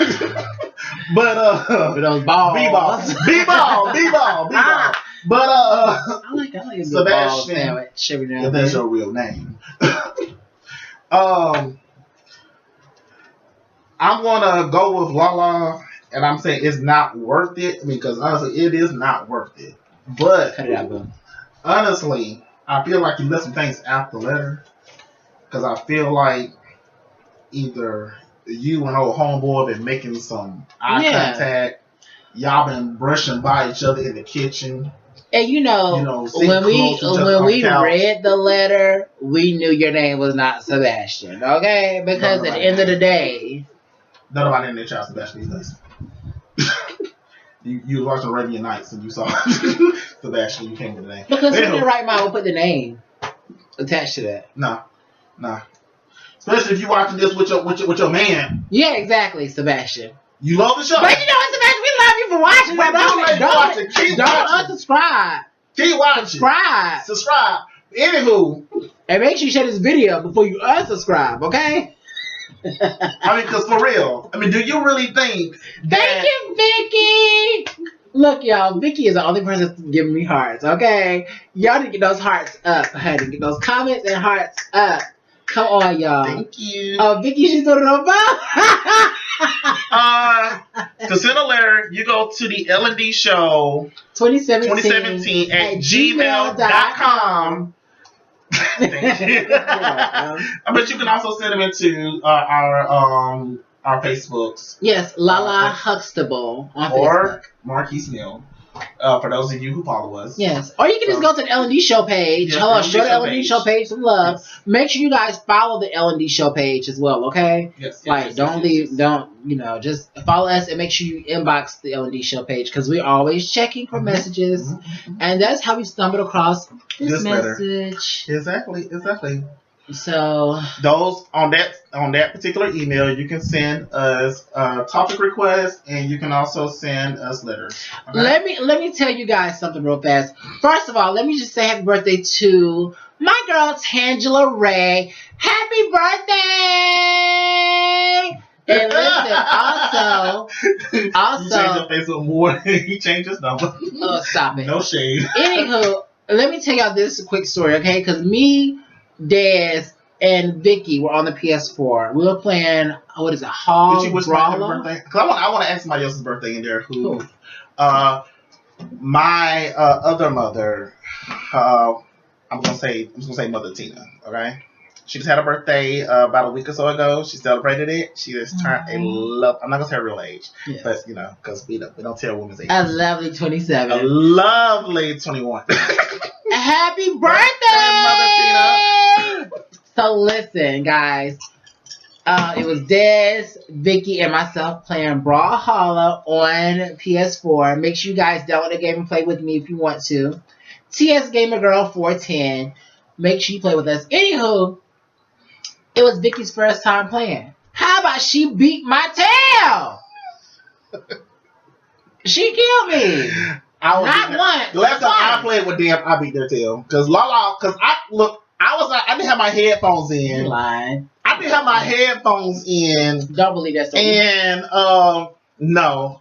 those balls. B-ball. But I like a Sebastian, ball sandwich every now and if then. that's your real name. I'm gonna go with Lala, and I'm saying it's not worth it because honestly, it is not worth it. But cut it out, bro. Honestly, I feel like you left some things after the letter because I feel like either you and old homeboy been making some eye contact. Y'all been brushing by each other in the kitchen. And when we read the letter, we knew your name was not Sebastian, okay? Because at the end of the day, nobody in there child Sebastian either. You was watching Arabian Nights and you saw Sebastian. You came with the name because in the right mind will put the name attached to that. Nah. Especially if you watching this with your man. Yeah, exactly, Sebastian. You love the show. But you know what, Sebastian? We love you for watching. Don't unsubscribe. Keep watching. Subscribe. Anywho. And make sure you share this video before you unsubscribe, okay? I mean, because for real. I mean, do you really think that... Thank you, Vicky! Look, y'all, Vicky is the only person that's giving me hearts, okay? Y'all need to get those hearts up, honey. Get those comments and hearts up. Come on, y'all. Thank you. Oh, Vicky, she's doing it on fire. To send a letter, you go to the L&D show 2017 at gmail.com. Thank you. But you can also send them into our Facebooks. Yes, Lala Huxtable on Facebook. Or Marquise Mill. For those of you who follow us. Yes. Or you can just go to the L&D show page. Show the L&D show page some love. Yes. Make sure you guys follow the L&D show page as well, okay? Yes. Just follow us and make sure you inbox the L&D show page because we're always checking for messages. Mm-hmm. And that's how we stumbled across this message. Exactly. So those on that particular email, you can send us topic requests, and you can also send us letters. Okay? Let me tell you guys something real fast. First of all, let me just say happy birthday to my girl Tangela Ray. Happy birthday! And listen, also, you changed your Facebook more than he changed his number. Oh, stop it! No shade. Anywho, let me tell y'all this quick story, okay? Because me, Des, and Vicky were on the PS4. We were playing, what is it, Hog Did you wish my birthday? Because I want to ask somebody else's birthday in there. Who? My other mother. I'm just gonna say Mother Tina. Okay. She just had a birthday about a week or so ago. She celebrated it. She just turned I'm not gonna say her real age, but because we don't tell women's age. A lovely 27. A lovely 21. Happy birthday, Mother Tina. So listen, guys. It was Des, Vicky, and myself playing Brawlhalla on PS4. Make sure you guys download the game and play with me if you want to. TS Gamer Girl 410. Make sure you play with us. Anywho, it was Vicky's first time playing. How about she beat my tail? She killed me. Not once. The last time I played with them, I beat their tail. Because I didn't have my headphones in. Lying. I didn't have my headphones in. Don't believe that. And no.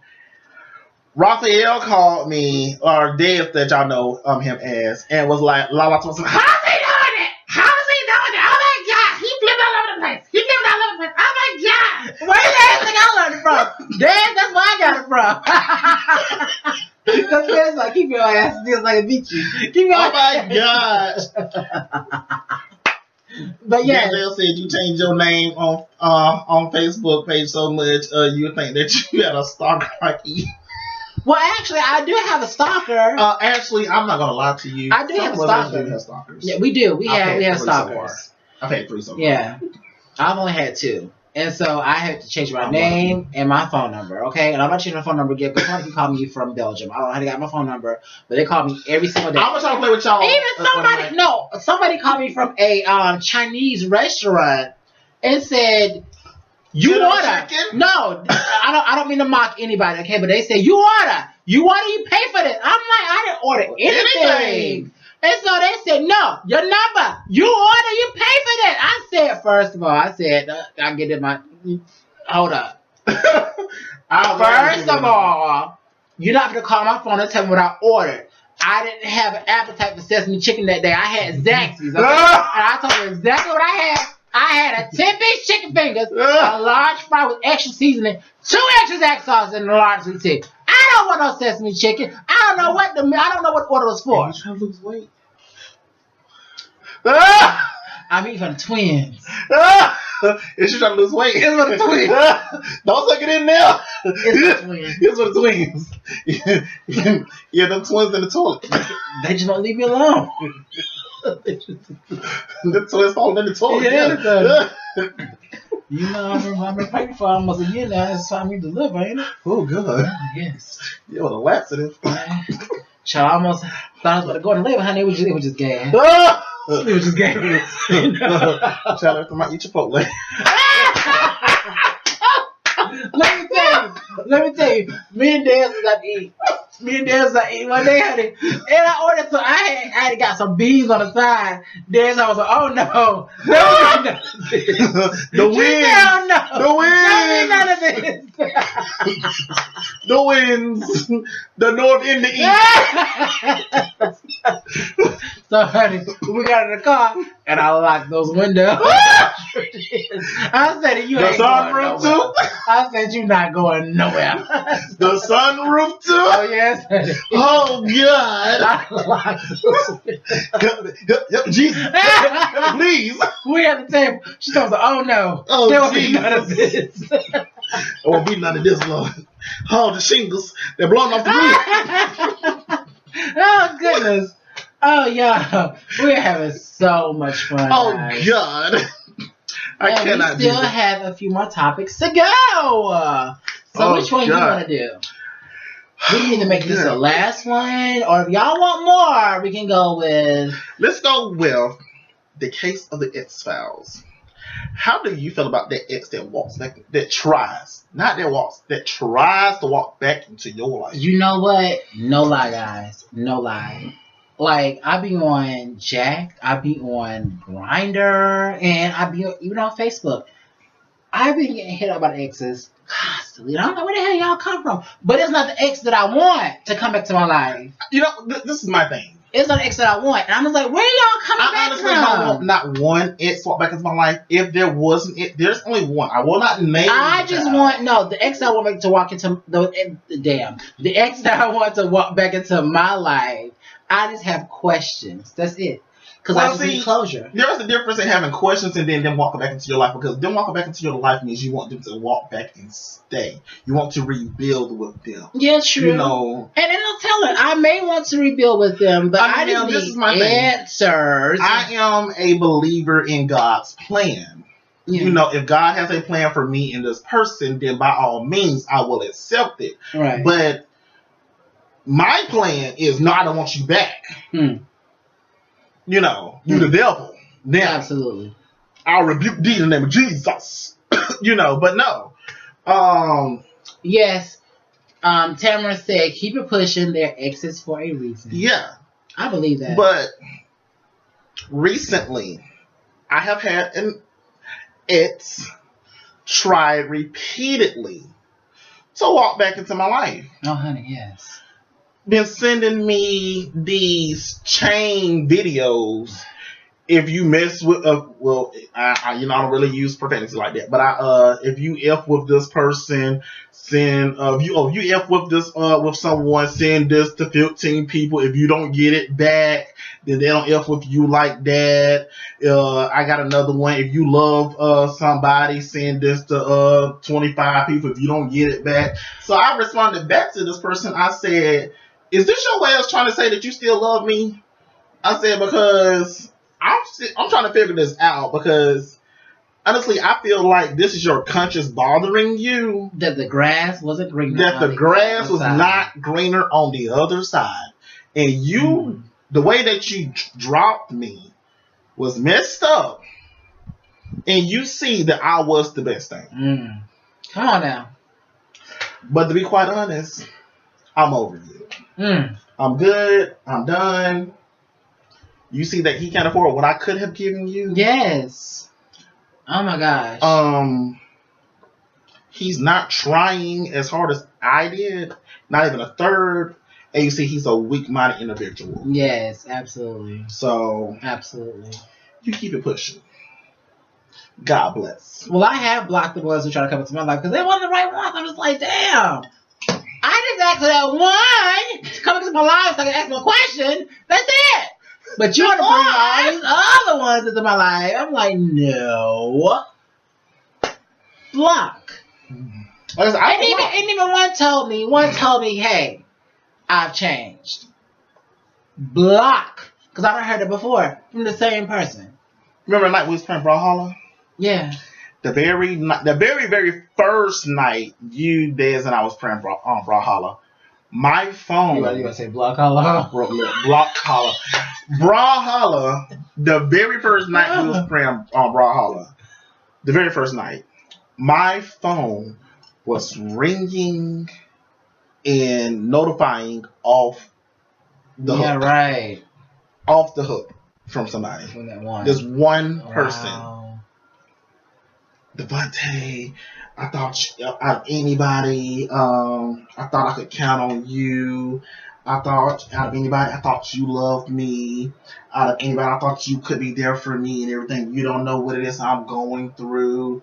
Raphael called me, or Dave that y'all know him as, and was like, Lala told me, how's he doing it? How is he doing it? Oh my God. He flipped all over the place. Oh my God. Where did that think I learned it from? Dad, that's where I got it from. Because it's like, keep your ass feels like a beat you. Keep your my gosh. But yeah, Denzel said you changed your name on Facebook page so much you would think that you had a stalker like you. Well, actually, I do have a stalker. Actually, I'm not gonna lie to you. I do have a stalker. Do have stalkers. Yeah, we do. We have stalkers. I've had 3 so far. Yeah, I've only had 2. And so I had to change my name and my phone number, okay? And I'm not changing my phone number again because somebody called me from Belgium. I don't know how they got my phone number, but they call me every single day. I'm gonna try to play with y'all. Even somebody called me from a Chinese restaurant and said, "You order?" Chicken? No, I don't mean to mock anybody, okay? But they said, "You order? You pay for this?" I'm like, I didn't order anything. And so they said, "No, your number. You order, you pay for that." I said, first of all, I get it hold up. First of all, you're not going to call my phone and tell me what I ordered. I didn't have an appetite for sesame chicken that day. I had Zaxby's. Okay? And I told you exactly what I had. I had a 10-piece chicken fingers, a large fry with extra seasoning, 2 extra Zax sauce, and a large sweet tea. I don't want no sesame chicken. I don't know what the order was for. You trying to lose weight? I'm eating for the twins. Is she trying to lose weight? It's for the twins. Don't suck it in there. It's for the twins. It's for the twins. Yeah, them twins in the toilet. They just won't leave me alone. The twins falling in the toilet. Yeah. You know, I've been pregnant for almost a year now. It's time to deliver, ain't it? Oh, good. Yes. Yeah, what a laxative. Child, I almost thought I was about to go into labor, honey. It was just gas. It was just gas. Child, after my eat Chipotle. Let me tell you. Me and Dad was eating one day, honey. And I ordered some. I had got some beans on the side. Dad's I was like, oh no. The wind. The wind. None of this. The winds. The north and the east. So, honey, we got in the car, and I locked those windows. I said, you ain't going nowhere. Too? I said, you're not going nowhere. The sunroof too? Oh, yes, honey. Oh, God. I locked those windows. Jesus. Please. We at the table. She told us, oh, no. Oh, there will be none of this. There won't be none of this, Lord. Oh, the shingles. They're blowing off the roof. Oh, goodness. Oh, yeah. We're having so much fun. Oh, guys. God. I cannot we still have a few more topics to go. So which one do you want to do? We can either make this the last one, or if y'all want more, we can go with... Let's go with the case of the X-Files. How do you feel about that ex that walks back, that tries to walk back into your life? You know what? No lie, guys. No lie. Like, I be on Jack, I be on Grindr, and I be even on Facebook. I've been getting hit up by the exes constantly. I don't know where the hell y'all come from. But it's not the ex that I want to come back to my life. You know, this is my thing. It's not the ex that I want. And I'm just like, where y'all coming back honestly from? I want not one ex walk back into my life. If there wasn't it, there's only one. I will not name the ex that I want to walk into the ex that I want to walk back into my life. I just have questions. That's it. Because I just need closure. There's a difference in having questions and then them walking back into your life. Because them walking back into your life means you want them to walk back and stay. You want to rebuild with them. Yeah, true. You know. And I'll tell it. I may want to rebuild with them, but I just need answers. I am a believer in God's plan. Yeah. You know, if God has a plan for me and this person, then by all means, I will accept it. Right. But my plan is, no, I don't want you back. You know, you the devil. Now, absolutely. I'll rebuke thee in the name of Jesus. You know, but no. Yes. Tamara said, keep it pushing. They're exes for a reason. Yeah. I believe that. But recently, I have had an ex try repeatedly to walk back into my life. Oh, honey, yes. Been sending me these chain videos if you mess with I don't really use profanity like that, but if you f with this person, send if you f with this with someone, send this to 15 people. If you don't get it back, then they don't f with you like that. I got another one. If you love somebody, send this to 25 people. If you don't get it back, so I responded back to this person. I said, "Is this your way of trying to say that you still love me?" I said, because I'm trying to figure this out, because honestly, I feel like this is your conscience bothering you. That the grass wasn't greener. That the grass was not greener on the other side. And you, the way that you dropped me was messed up. And you see that I was the best thing. Come on now. But to be quite honest, I'm over you. I'm good. I'm done. You see that he can't afford what I could have given you? Yes. Oh my gosh. He's not trying as hard as I did. Not even a third. And you see he's a weak-minded individual. Yes, absolutely. So. Absolutely. You keep it pushing. God bless. Well, I have blocked the ones who try to come into my life because they weren't the right ones. I'm just like, damn. I just asked for that one to come into my life so I can ask my question. That's it. But you want to bring all these other ones into my life. I'm like, no. Block. And even one told me, hey, I've changed. Block. Because I heard it before from the same person. Remember the night we was playing Brawlhalla? Yeah. The very first night you, Dez, and I was playing Brawlhalla. My phone. You gonna say Block Holla? Block Holla. Brawlhalla, the very first night we was playing Brawlhalla, the very first night, my phone was ringing and notifying off the hook. Yeah, right. Off the hook from somebody. From that one. There's one person. Wow. Devonte, I thought out of anybody, I thought I could count on you. I thought out of anybody, I thought you loved me. Out of anybody, I thought you could be there for me and everything. You don't know what it is I'm going through.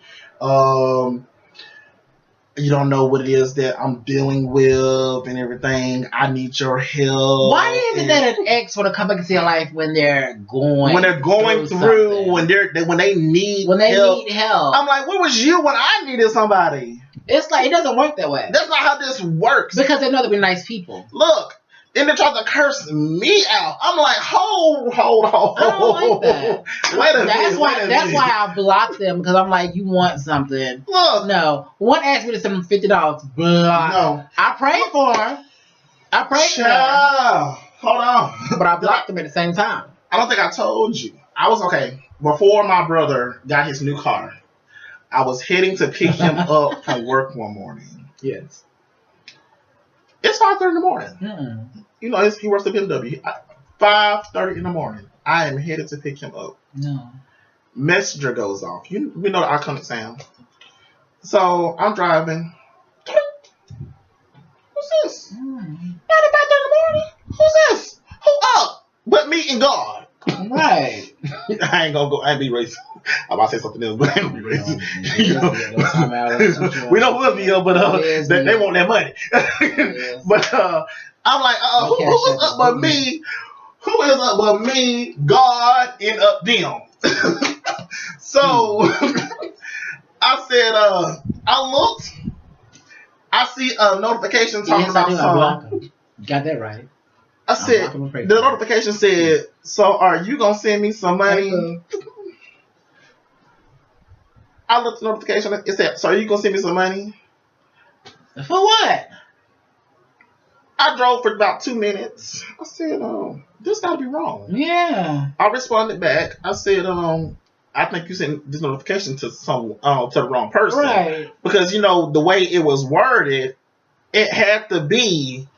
You don't know what it is that I'm dealing with and everything. I need your help. Why is it that an ex want to come back into your life when they're going through when they need help? I'm like, where was you when I needed somebody? It's like it doesn't work that way. That's not how this works. Because they know that we're nice people. Look. Then they tried to curse me out. I'm like, hold. I don't like that. Wait a minute. That's why I blocked them, because I'm like, you want something. Look. No. One asked me to send them $50. Block. No. I prayed for him. Hold on. But I blocked him at the same time. I don't think I told you. I was okay. Before my brother got his new car, I was heading to pick him up from work one morning. Yes. It's 5:30 in the morning. You know, he works at BMW. 5:30 in the morning. I am headed to pick him up. No. Messenger goes off. We know the iconic sound. So I'm driving. Who's this? Not at 5:30 in the morning. Who's this? Who up? But me and God. Right. I ain't be racist. I'm about to say something else, but I ain't gonna be racist. We don't love you, but they want that money. But I'm like, who is up but me? Who is up but me, God, and up them? So I said, I looked. I see a notification talking about something. Got that right. I said, the notification said, so are you going to send me some money? I looked at the notification. It said, so are you going to send me some money? For what? I drove for about 2 minutes. I said, this got to be wrong. Yeah. I responded back. I said, I think you sent this notification to the wrong person. Right. Because, the way it was worded, it had to be,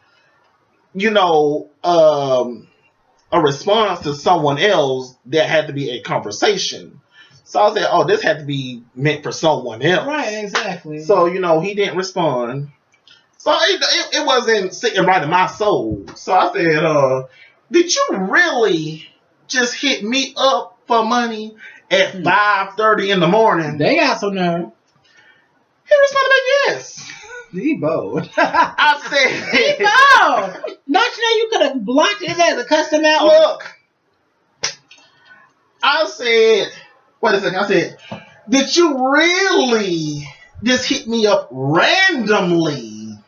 a response to someone else that had to be a conversation. So I said, this had to be meant for someone else. Right, exactly. So, he didn't respond. So it wasn't sitting right in my soul. So I said, did you really just hit me up for money at 5:30 in the morning? They got some nerve. He responded, yes. He bold. I said, He bold. Don't you know you could have blocked his as a custom out? look. I said, wait a second. I said, did you really just hit me up randomly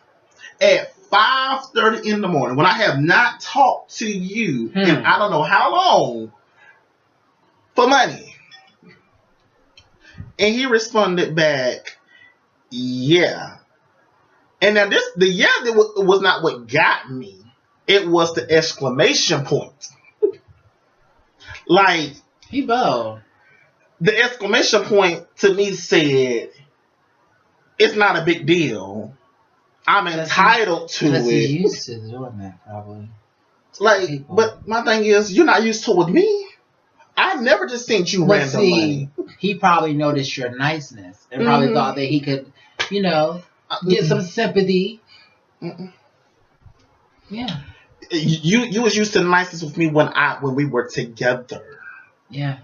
at 5:30 in the morning when I have not talked to you in I don't know how long for money? And he responded back, yeah. And now it was not what got me. It was the exclamation point. Like, He bold. the exclamation point to me said, it's not a big deal. I'm entitled to Because he's it. used to doing that, probably. Like, People. but my thing is, you're not used to it with me. I never just sent you But random see, money. he probably noticed your niceness and probably thought that he could, get some sympathy. Mm-mm. Yeah. You was used to the niceness with me when we were together. Yeah.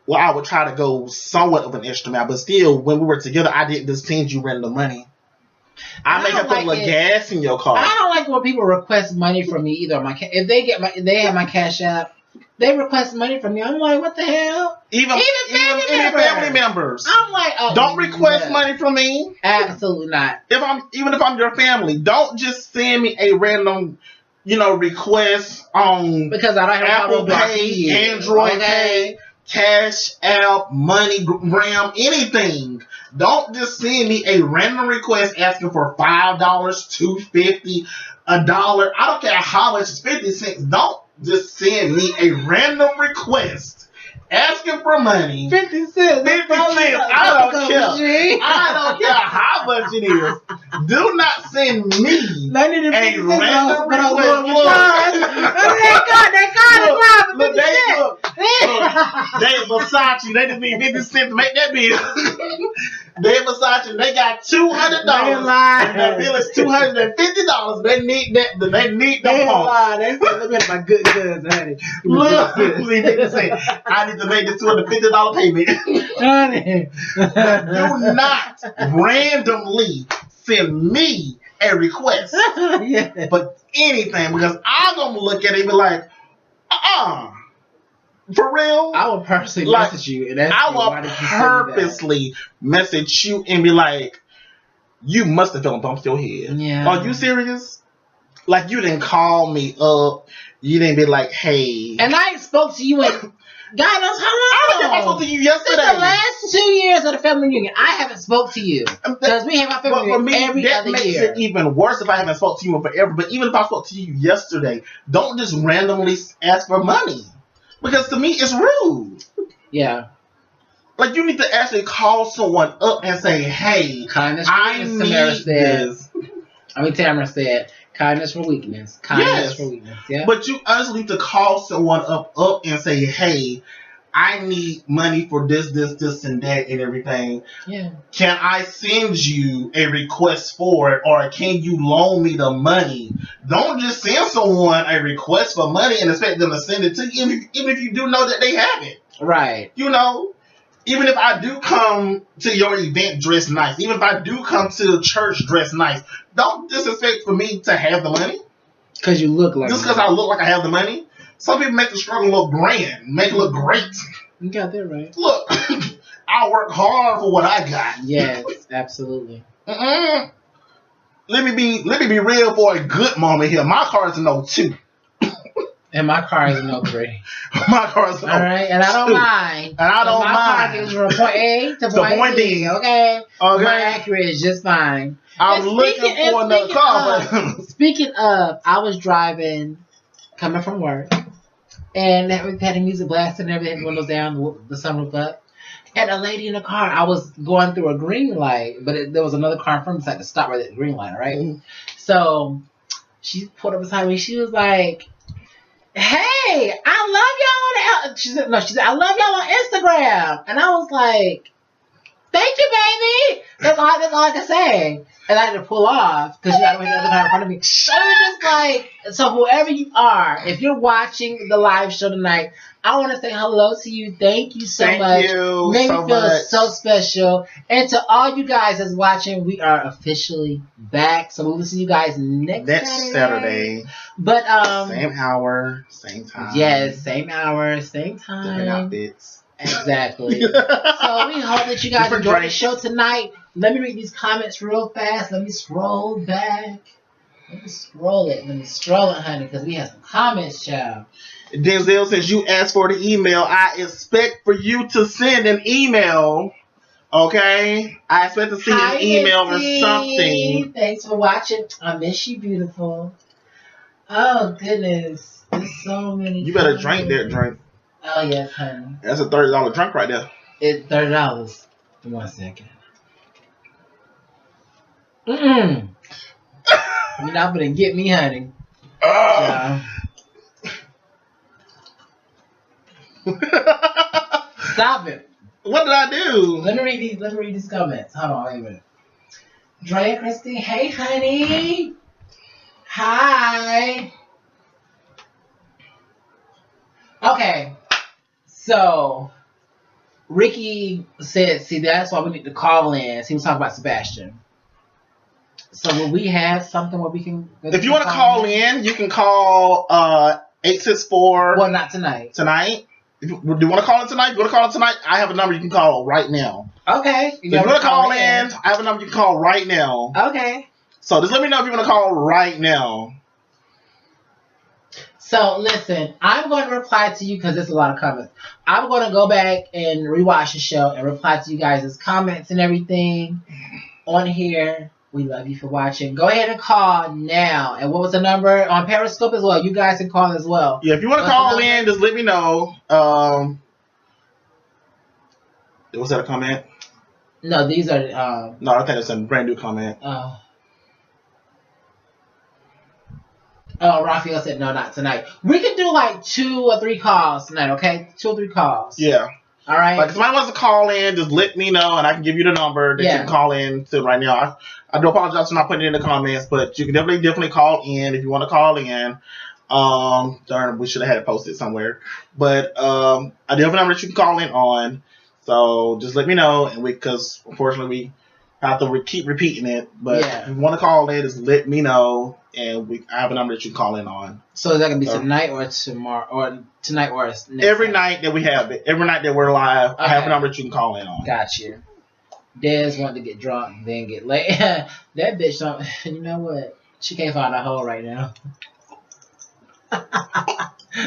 Well, I would try to go somewhat of an extra mile, but still, when we were together, I didn't just send you random money. I may have put a little gas in your car. I don't like when people request money from me either. If they have my Cash App, they request money from me. I'm like, what the hell? Even family members. I'm like, Don't request money from me. Absolutely not. Even if I'm your family, don't just send me a random, request on Because I don't have Apple Pay, Android Pay, Cash App, MoneyGram, anything. Don't just send me a random request asking for $5, $2.50, $1. I don't care how much it's 50 cents. Don't just send me a random request asking for money. 50 cents. 50 cents. I don't care. I don't care how much it is. Do not send me a random request. Look, they Versace. They just need 50 cents to make that bill. They Versace. They got $200. That bill is $250. They need that. They need the pumps. They said, look at my good goods, honey. Look, I need to make this $250 payment. Honey. Do not randomly send me a request Yeah. for anything, because I'm gonna look at it and be like, for real. I would personally message you and ask I you, why will did you send me that? purposely message you and be like, you must have felt bumped your head. Yeah. Are you serious? Like, you didn't call me up. You didn't be like, hey. And I spoke to you in God knows how long. I don't think I spoke to you yesterday. Since the last 2 years of the family reunion, I haven't spoke to you. Because we have our family But for reunion me, every that other makes year. it even worse if I haven't spoke to you in forever. But even if I spoke to you yesterday, don't just randomly ask for money. Because to me, it's rude. Yeah. Like, you need to actually call someone up and say, hey, Kindness for I weakness, need Tamara said. this. Tamara said, kindness for weakness. Kindness for weakness. Yeah. But you honestly need to call someone up and say, hey, I need money for this, and that, and everything. Yeah. Can I send you a request for it, or can you loan me the money? Don't just send someone a request for money and expect them to send it to you, even if you do know that they have it. Right. Even if I do come to your event dressed nice, even if I do come to church dressed nice, don't just expect for me to have the money. Because you look like Just because I look like I have the money. Some people make the struggle look grand, make it look great. You got that right. Look, I work hard for what I got. Yes, absolutely. Let me be real for a good moment here. My car is a no 2. And my car is a no 3. My car is a no 2. All right, and I don't mind. And I don't my mind. car goes from point A to To point point B. B. Okay. Okay. My Acura is just fine. I'm looking for another car. But Speaking of, I was driving, coming from work, and we had the music blasting and everything, windows down, the sunroof up. And a lady in the car, I was going through a green light, but there was another car in front of me, so I had to stop right at the green light, right? Mm-hmm. So she pulled up beside me. She was like, hey, I love y'all on she said, I love y'all on Instagram. And I was like, thank you, baby. That's That's all I can say. And I had to pull off because you got to wait the other guy in front of me. So it was just like, so whoever you are, if you're watching the live show tonight, I want to say hello to you. Thank you so much. You Made so me feel much. so special. And to all you guys that's watching, we are officially back. So we'll see you guys next Saturday. But Same hour, same time. yes, same hour, same time. Different outfits. Exactly. So we hope that you guys Different enjoyed drinks. the show tonight. Let me read these comments real fast. Let me scroll back. Let me scroll it, honey, because we have some comments, child. Denzel says you asked for the email. I expect for you to send an email. Okay? I expect to see Hi, an email Missy. or something. Thanks for watching. I miss you, beautiful. Oh, goodness. There's so many. You better drink that drink. Oh, yes, honey. That's a $30 drink right there. It's $30. 1 second. You're not gonna get me, honey. Stop it. What did I do? Let me read these comments. Hold on, wait a minute. Drea Christie, hey honey. Hi. Okay. So Ricky said, see, that's why we need to call in. He was talking about Sebastian. So will we have something where we can... If you want to call in, you can call 864... Well, not tonight. Tonight? Do you want to call in tonight? If you want to call in tonight, I have a number you can call right now. Okay. So if you want to call in, I have a number you can call right now. Okay. So just let me know if you want to call right now. So listen, I'm going to reply to you because there's a lot of comments. I'm going to go back and rewatch the show and reply to you guys' comments and everything on here. We love you for watching. Go ahead and call now. And what was the number on Periscope as well? You guys can call as well. Yeah, if you want to call in, just let me know. Was that a comment? No, these are. No, I think it's a brand new comment. Oh, Raphael said no, not tonight. We can do like 2 or 3 calls tonight, okay? 2 or 3 calls. Yeah. All right. Like, if somebody wants to call in, just let me know, and I can give you the number that you can call in to right now. I do apologize for not putting it in the comments, but you can definitely call in if you want to call in. Darn, we should have had it posted somewhere. But I do have a number that you can call in on. So just let me know, and because unfortunately we have to keep repeating it. But if you want to call in, just let me know, and I have a number that you can call in on. So is that gonna be tonight or tomorrow, or tonight or next every night that we have it, every night that we're live, I have a number that you can call in on. Got you. Des wanted to get drunk, then get late. That bitch don't. You know what? She can't find a hole right now.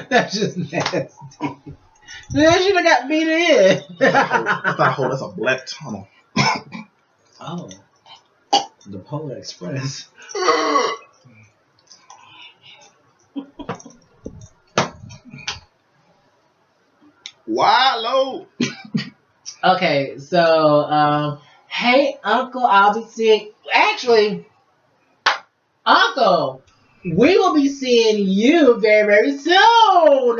That's just nasty. Then she done got beat in. That's not a hole. That's a black tunnel. Oh, the Polar Express. Wallow. Okay, so hey Uncle, I'll be seeing. Actually, Uncle, we will be seeing you very, very soon.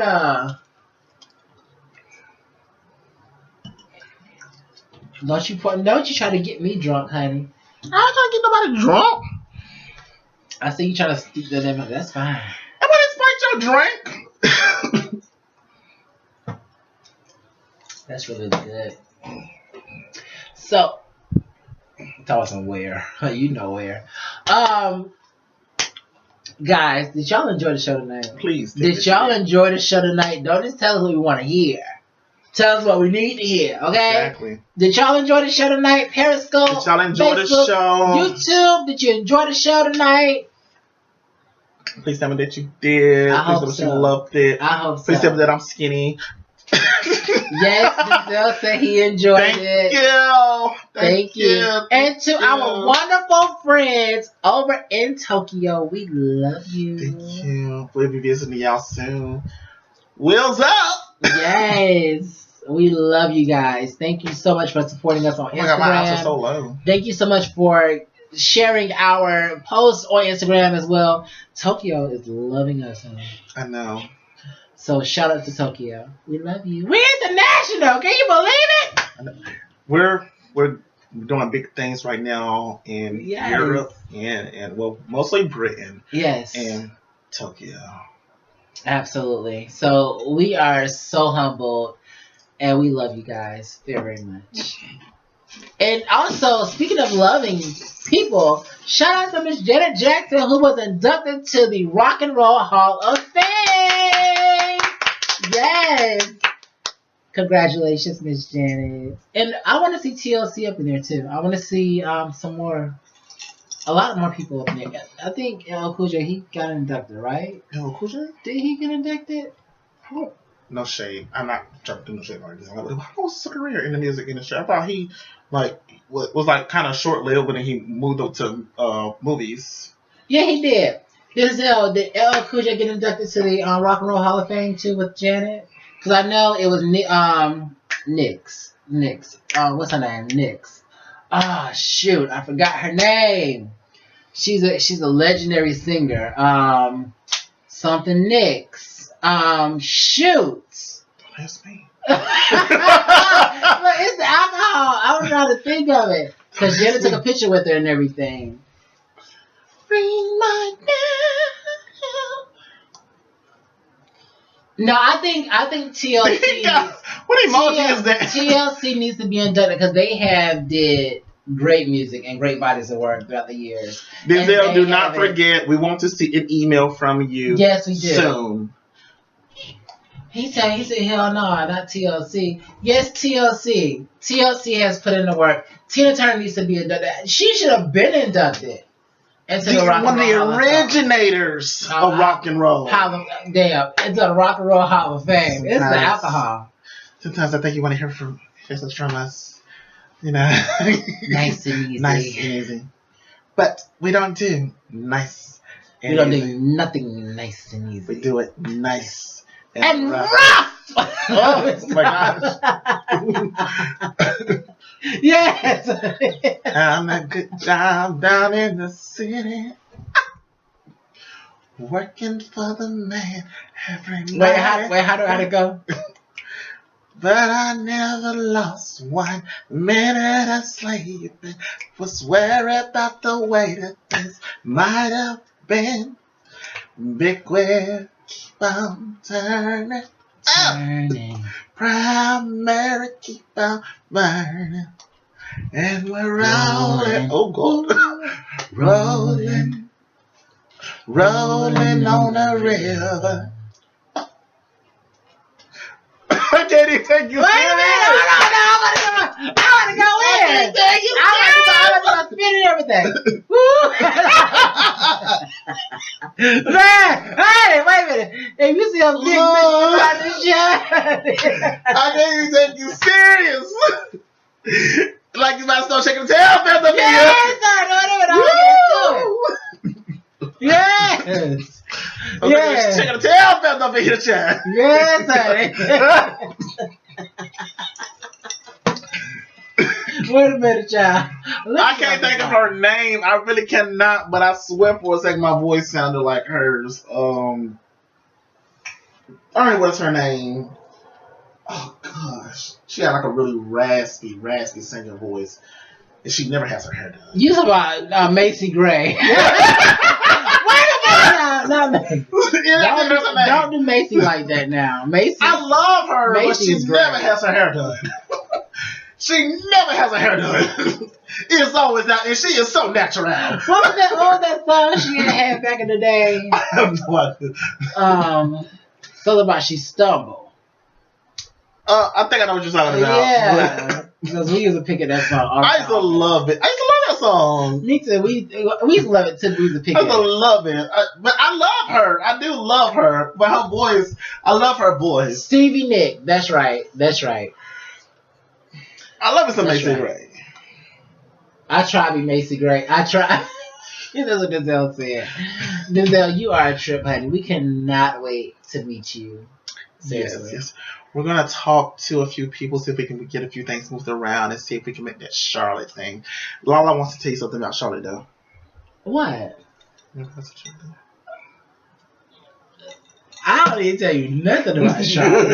Don't you try to get me drunk, honey. I ain't gonna get nobody drunk. I see you trying to speak to them. That's fine. I'm gonna spike your drink. That's really good. So, tell us where. You know where. Guys, did y'all enjoy the show tonight? Please. Did y'all enjoy the show tonight? Don't just tell us what we want to hear. Tell us what we need to hear, okay? Exactly. Did y'all enjoy the show tonight? Periscope, did y'all enjoy Facebook, the show? YouTube, did you enjoy the show tonight? Please tell me that you did. I Please hope tell me so. you loved it. I hope so. Please tell me that I'm skinny. Yes, Denzel said he enjoyed it. Thank you. And to our wonderful friends over in Tokyo, we love you. Thank you. We'll be visiting y'all soon. Wheels up. Yes. We love you guys. Thank you so much for supporting us on Instagram. God, my eyes are so low. Thank you so much for sharing our posts on Instagram as well. Tokyo is loving us. Huh? I know. So shout out to Tokyo. We love you. We're international. Can you believe it? We're doing big things right now in Yes. Europe and well, mostly Britain Yes. and Tokyo. Absolutely. So we are so humbled and we love you guys very, very much. And also, speaking of loving people, shout out to Miss Janet Jackson, who was inducted to the Rock and Roll Hall of Fame. Yes. Congratulations, Miss Janet. And I want to see TLC up in there too. I want to see a lot more people up in there. I think LL Cool J, he got inducted, right? LL Cool J? Did he get inducted? No shade. I'm not trying to do no shade like this. How was his career in the music industry? I thought he was like kind of short lived, but then he moved up to movies. Yeah, he did. Did LL Cool J get inducted to the Rock and Roll Hall of Fame too with Janet? Because I know it was Nyx. What's her name? Nyx. Ah, shoot, I forgot her name. She's a legendary singer. Something Nyx. Shoot. That's me. But it's the alcohol. I was trying to think of it because Janet took a picture with her and everything. Ring my bell. No, I think TLC. What emoji is that? TLC needs to be inducted because they did great music and great bodies of work throughout the years. Denzel, do not forget, we want to see an email from you. Yes, we do. Soon. He said, hell no, not TLC. Yes, TLC. TLC has put in the work. Tina Turner needs to be inducted. She should have been inducted. Into the Rock and Roll Hall of Fame. One of the originators of rock and roll. Into the Rock and Roll Hall of Fame. It's the alcohol. Sometimes I think you want to hear from us. You know. Nice and easy. Nice and easy. But we don't do nice and we don't easy. do nothing nice and easy. We do it nice and rough. Oh my gosh. Yes. I'm a good job down in the city. Working for the man every night. Wait, how did it go? But I never lost 1 minute of sleeping. Was worried about the way that things might have been. Big wheel keep on turning. Primary keep on burning. And we're rolling. Oh God. Rolling on the river. I can't even take you. Wait a minute! No, I want to go in. I want to spin and everything. Man, hey, wait a minute. If you see a big bitch on this shot, I can't even take you serious. Like you about to start shaking the tail feathers up here. Yes. Yes. Shaking the tail feathers up in here, child. Yes, honey. Wait a minute, child. I can't think of her name. I really cannot, but I swear for a second my voice sounded like hers. Alright, what's her name? Oh gosh. She had like a really raspy singing voice. And she never has her hair done. You talk about Macy Gray. Wait a minute now. Not Macy. Don't do Macy like that now. Macy. I love her, Macy's but she never has her hair done. She never has her hair done. It's always that, and she is so natural. What was that song she had back in the day? I have no idea. Something about she stumbled. I think I know what you're talking about. Yeah. Because we used to pick at that song. I used to love it. I used to love that song. Me too. We used to love it too. We used to pick I used to love it. But I love her. I do love her. But her voice, I love her voice. Stevie Nicks. That's right. I love it some Macy Gray. I try to be Macy Gray. I try. That's what Denzel said. Denzel, you are a trip, honey. We cannot wait to meet you. Seriously. Yes. We're going to talk to a few people, see if we can get a few things moved around, and see if we can make that Charlotte thing. Lala wants to tell you something about Charlotte, though. What? I don't need to tell you nothing about Charlotte.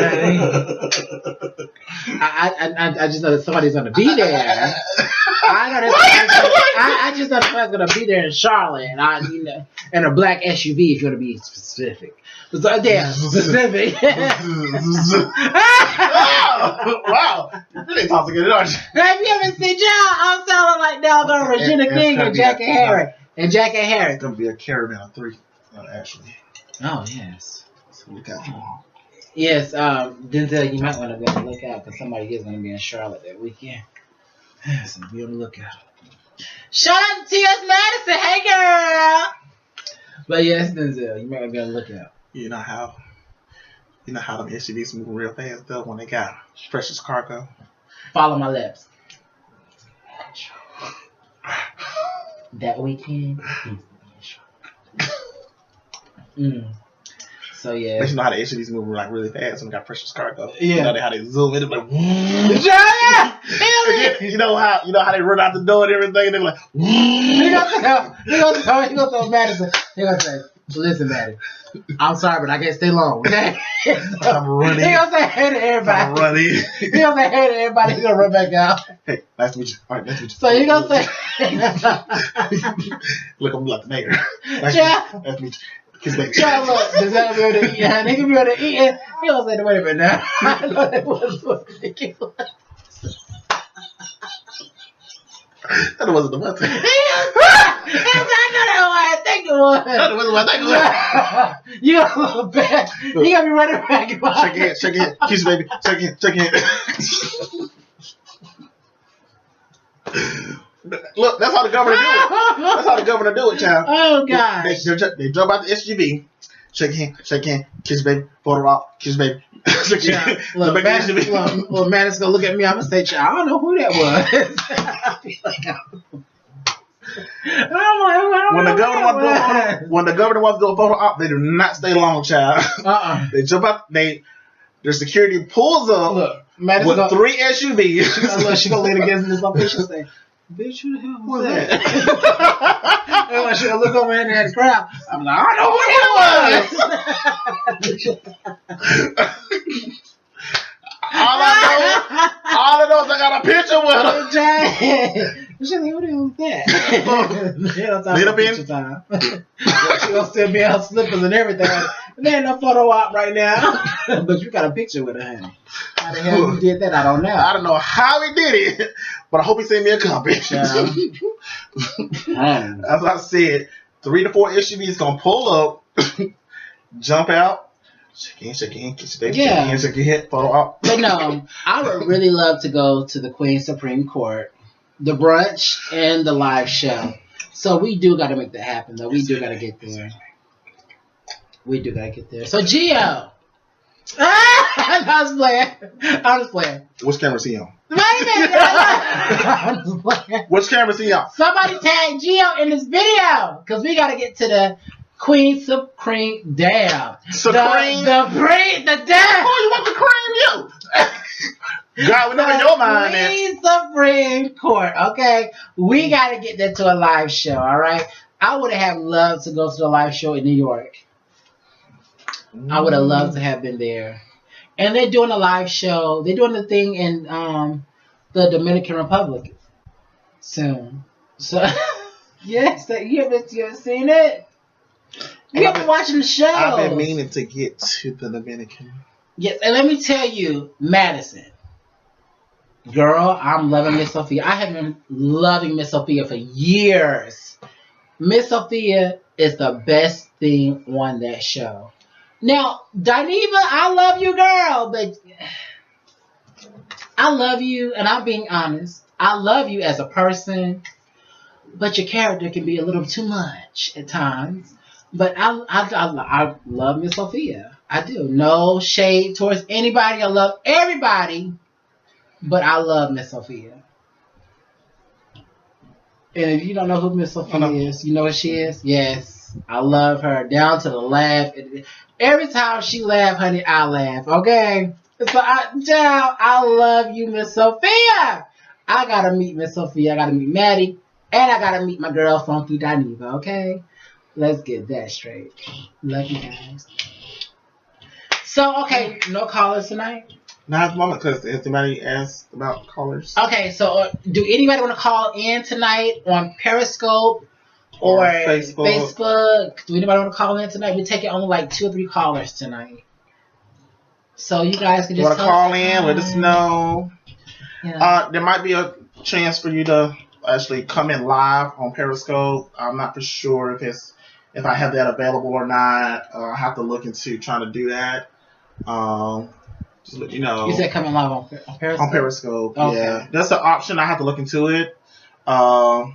I just know that somebody's gonna be there. I just know that somebody's gonna be there in Charlotte, and a black SUV if you're gonna be specific. So damn specific. Wow, really intoxicated, aren't you? Have you ever seen y'all? I'm sounding like doggone Regina King and Jackie Harris. It's gonna be a caravan of 3, actually. Oh yes. So look out for them. Yes, Denzel, you might want to be on the lookout because somebody is going to be in Charlotte that weekend. So be on the lookout. Shout out to T.S. Madison. Hey, girl. But yes, Denzel, you might want to be on the lookout. You know how them SUVs move real fast though when they got precious cargo. Follow my lips. That weekend, he's going to be in Charlotte. So yeah, But you know how the SUVs move like really fast when they got precious cargo. Yeah. You know how they zoom in, it's like. Yeah. You know how they run out the door and everything. And they're like. He gonna tell Madison. He gonna say, "Listen, Maddie, I'm sorry, but I can't stay long." Okay? I'm running. He gonna say hey to everybody. I'm running. He gonna say hey to everybody. He gonna run back out. Hey, nice to meet you. All right, nice to meet you. So he gonna say, "Look, I'm like the mayor. Nice to meet you. Kiss baby." "Child, look, does that be able to eat? And he can be able to eat it." He gonna say, "Wait a minute now." I know that was ridiculous. That wasn't the one thing. I know that I think it was. That wasn't what I think it was. You gonna look back. You gonna be running back. Shake your hand. Kiss baby. Shake your hand. Look, that's how the governor do it. That's how the governor do it, child. Oh God. They jump out the SUV. Shake hand, kiss baby, photo op, kiss baby. Look, Madison's gonna look at me. I'm gonna say, "I don't know who that was." I feel like when the governor wants to do a photo op, they do not stay long, child. They jump out. Their security pulls up with 3 SUVs. She gonna lean against this location and say, "Bitch, who the hell was that?" And she gonna look over in there at the crowd. I'm like, "I don't know who it was." All I know is I got a picture with her. She's like, "Who the hell was that?" Little bit. She gonna still be in her slippers and everything. There ain't no photo op right now. But you got a picture with her, honey. How the hell you did that? I don't know. I don't know how he did it, but I hope he sent me a copy. As I said, 3 to 4 SUVs gonna pull up, jump out, shake hand, kiss your baby, shake your head, photo op. But no, I would really love to go to the Queen's Supreme Court, the brunch, and the live show. So we do got to make that happen, though. We do got to get there. So Gio. I was playing. Which camera is he on? Wait a minute. I was playing. Which camera is he on? Somebody tag Gio in this video because we got to get to the Queen Supreme. Damn. Supreme. The damn. Oh, you want the cream, you? God, we know in your mind, man. Queen Supreme Court. Okay, we got to get that to a live show. All right. I would have loved to go to the live show in New York. I would have loved to have been there. And they're doing a live show. They're doing the thing in the Dominican Republic soon. So, yes, you haven't seen it? You haven't been watching the show. I've been meaning to get to the Dominican. Yes, and let me tell you, Madison. Girl, I'm loving Miss Sophia. I have been loving Miss Sophia for years. Miss Sophia is the best thing on that show. Now, Dineva, I love you, girl, but I love you, and I'm being honest. I love you as a person, but your character can be a little too much at times. But I love Miss Sophia. I do. No shade towards anybody. I love everybody, but I love Miss Sophia. And if you don't know who Miss Sophia is, you know what she is? Yes. I love her down to the laugh. Every time she laugh, honey, I laugh. Okay? So, I love you, Miss Sophia. I got to meet Miss Sophia. I got to meet Maddie. And I got to meet my girl, Funky Dineva. Okay? Let's get that straight. Love you guys. So, okay, no callers tonight? Not at the moment, because anybody asked about callers? Okay, so do anybody want to call in tonight on Periscope or Facebook? Do anybody want to call in tonight? We're taking only like 2 or 3 callers tonight. So you guys can just want to call in, let us know. Yeah. There might be a chance for you to actually come in live on Periscope. I'm not for sure if I have that available or not. I have to look into trying to do that. Just let you know. You said come in live on Periscope? On Periscope, okay. Yeah. That's an option. I have to look into it. Denzel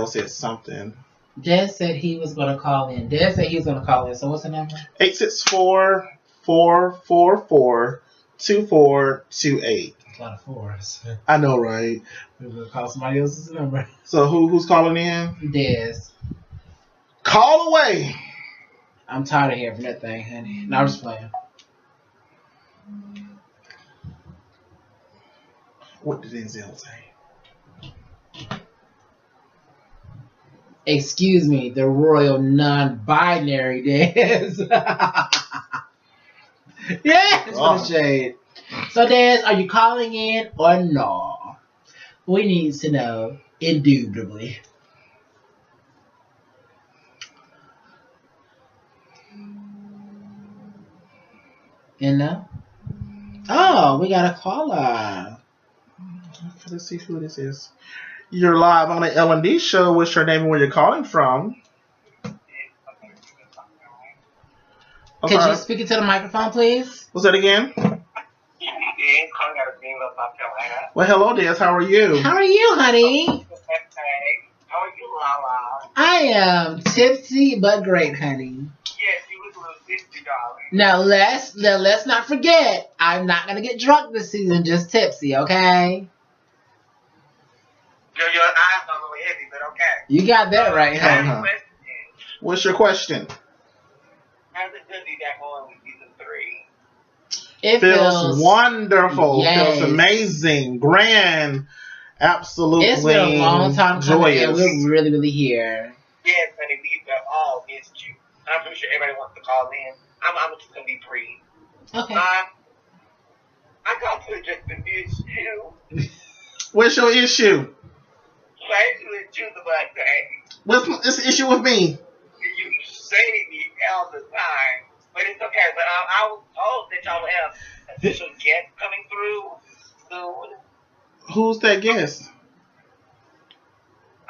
said something. Des said he was going to call in. Des said he was going to call in. So what's the number? 864-444-2428. A lot of 4s. I know, right? We're going to call somebody else's number. So who's calling in? Des. Call away. I'm tired of hearing from that thing, honey. No, I'm just playing. What did Denzel say? Excuse me, the royal non-binary Des. Yes, for the shade. So, Des, are you calling in or no? We need to know indubitably. And no? Oh, we got a caller. Let's see who this is. You're live on the L&D show. What's your name and where you're calling from? Could you speak into the microphone, please? What's that again? Well, hello, Des. How are you? How are you, honey? How are you, Lala? I am tipsy but great, honey. Yes, you look a little tipsy, darling. Now let's not forget, I'm not gonna get drunk this season, just tipsy, okay? Your eyes are a little heavy, but okay. You got that right, honey. What's your question? How's it good to be back on with season 3? It feels wonderful. Yes. Feels amazing, grand, absolutely. It's been a long time coming, and joyous. we're really, really here. Yes, honey, we have all missed you. I'm pretty sure everybody wants to call in. I'm just gonna be brief. Okay. I got to address the issue. What's your issue? Basically, choose the black thing. What's the issue with me? You say me all the time, but it's okay. But I was told that y'all will have official guests coming through soon. Who's that guest?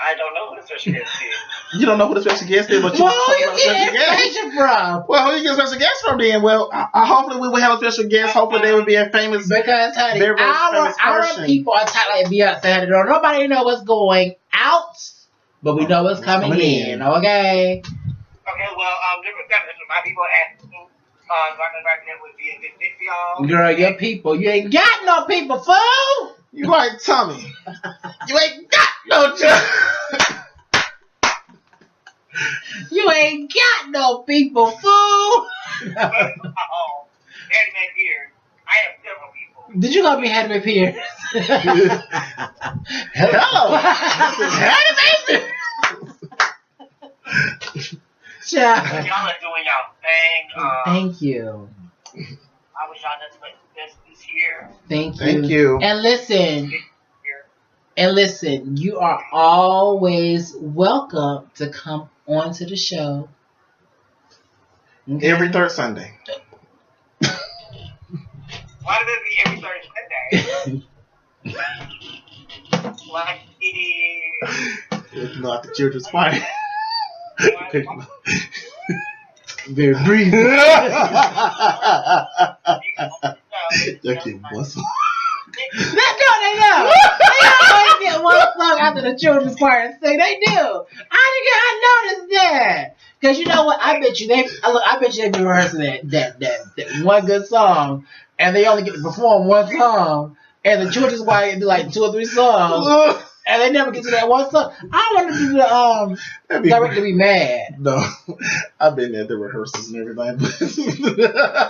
I don't know who the special guest is. You don't know who the special guest is, but you Well, know who the you special get guest. information from? Well, who you get a special guest from then? Well, hopefully we will have a special guest. Hopefully they will be a famous. Because, honey, very, very famous our person. people are tight like Beyonce. Honey. Don't nobody know what's going out, but we know what's coming in. Okay. Okay, well, different definition. My people asked me, Dr. Wagner would be a good fit for y'all. Girl, your people. You ain't got no people, fool. You like Tommy. You ain't got no job. You ain't got no people, fool. Daddy Man here, I have several people. Did you call me Hattie Pierce? Hello. This is Child. Y'all are doing y'all thing. Thank you. I wish y'all nothing but best this year. Thank you. Thank you. And listen, you are always welcome to come onto the show. Okay? Every third Sunday. Why does it be every third Sunday? Like it is. Not the children's party. Very brief. No, they know. They always get one song after the children's choir and sing. They do. I noticed that. Because you know what? I bet you they've been rehearsing that one good song, and they only get to perform one song, and the children's choir do like 2 or 3 songs, and they never get to that one song. I want the director be mad. No, I've been at the rehearsals and everything.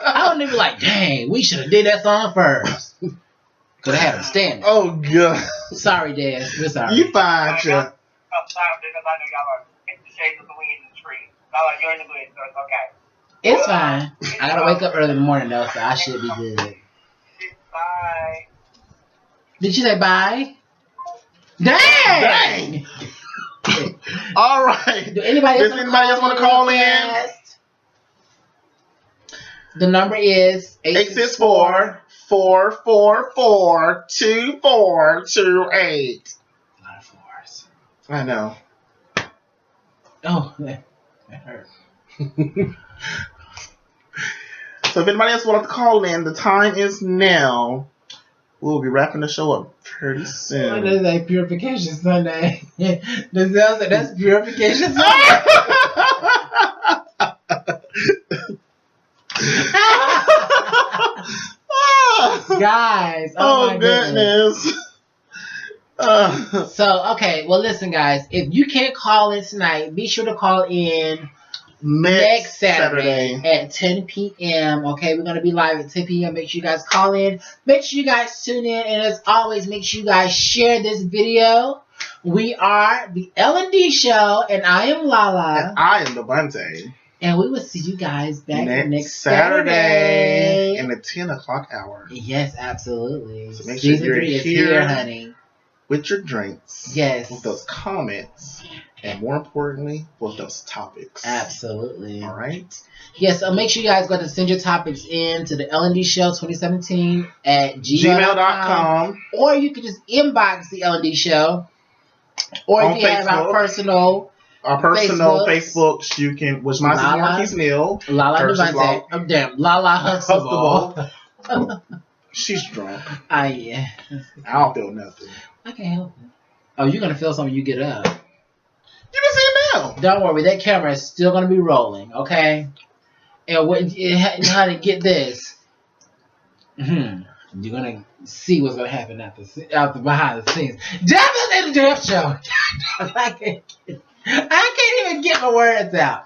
I wouldn't be like, dang, we should have did that song first. Could have had them standing. Oh, God. Sorry, Dad. We're sorry. You fine, Chuck. I'm sorry because I know y'all are in the shades of the wind in the tree. Y'all are, you're in the wind, so it's okay. It's fine. I gotta wake up early in the morning though, so I should be good. Bye. Did you say bye? Dang! All right. Do anybody Does anybody else want to call in? The number is 864-444-2428. A lot of fours. I know. Oh, that hurt. So if anybody else wants to call in, the time is now. We'll be wrapping the show up pretty soon. What is that? Purification Sunday. Denzel said that's Purification Sunday. Guys, oh my goodness. So, okay, well, listen, guys. If you can't call in tonight, be sure to call in next Saturday at 10 p.m. Okay, we're going to be live at 10 p.m. Make sure you guys call in. Make sure you guys tune in. And as always, make sure you guys share this video. We are the L&D Show, and I am Lala. And I am Devonte. And we will see you guys back next Saturday in the 10 o'clock hour. Yes, absolutely. So make sure Season you're 3 is here, here, honey. With your drinks. Yes. With those comments. And more importantly, with those topics. Absolutely. All right? Yes, so make sure you guys go to send your topics in to the L&D Show 2017 at gmail.com. Or you can just inbox the L&D Show. Or if you have our personal Facebooks, you can, which mine is Marquise Neal. Lala Devonte. Oh, damn. Lala Huxtable. She's drunk. Yeah. I don't feel nothing. I can't help it. Oh, you're going to feel something when you get up. You can see it now. Don't worry. That camera is still going to be rolling, okay? And how to get this. You're going to see what's going to happen after behind the scenes. Devil's in the Death Show. I can't even get my words out.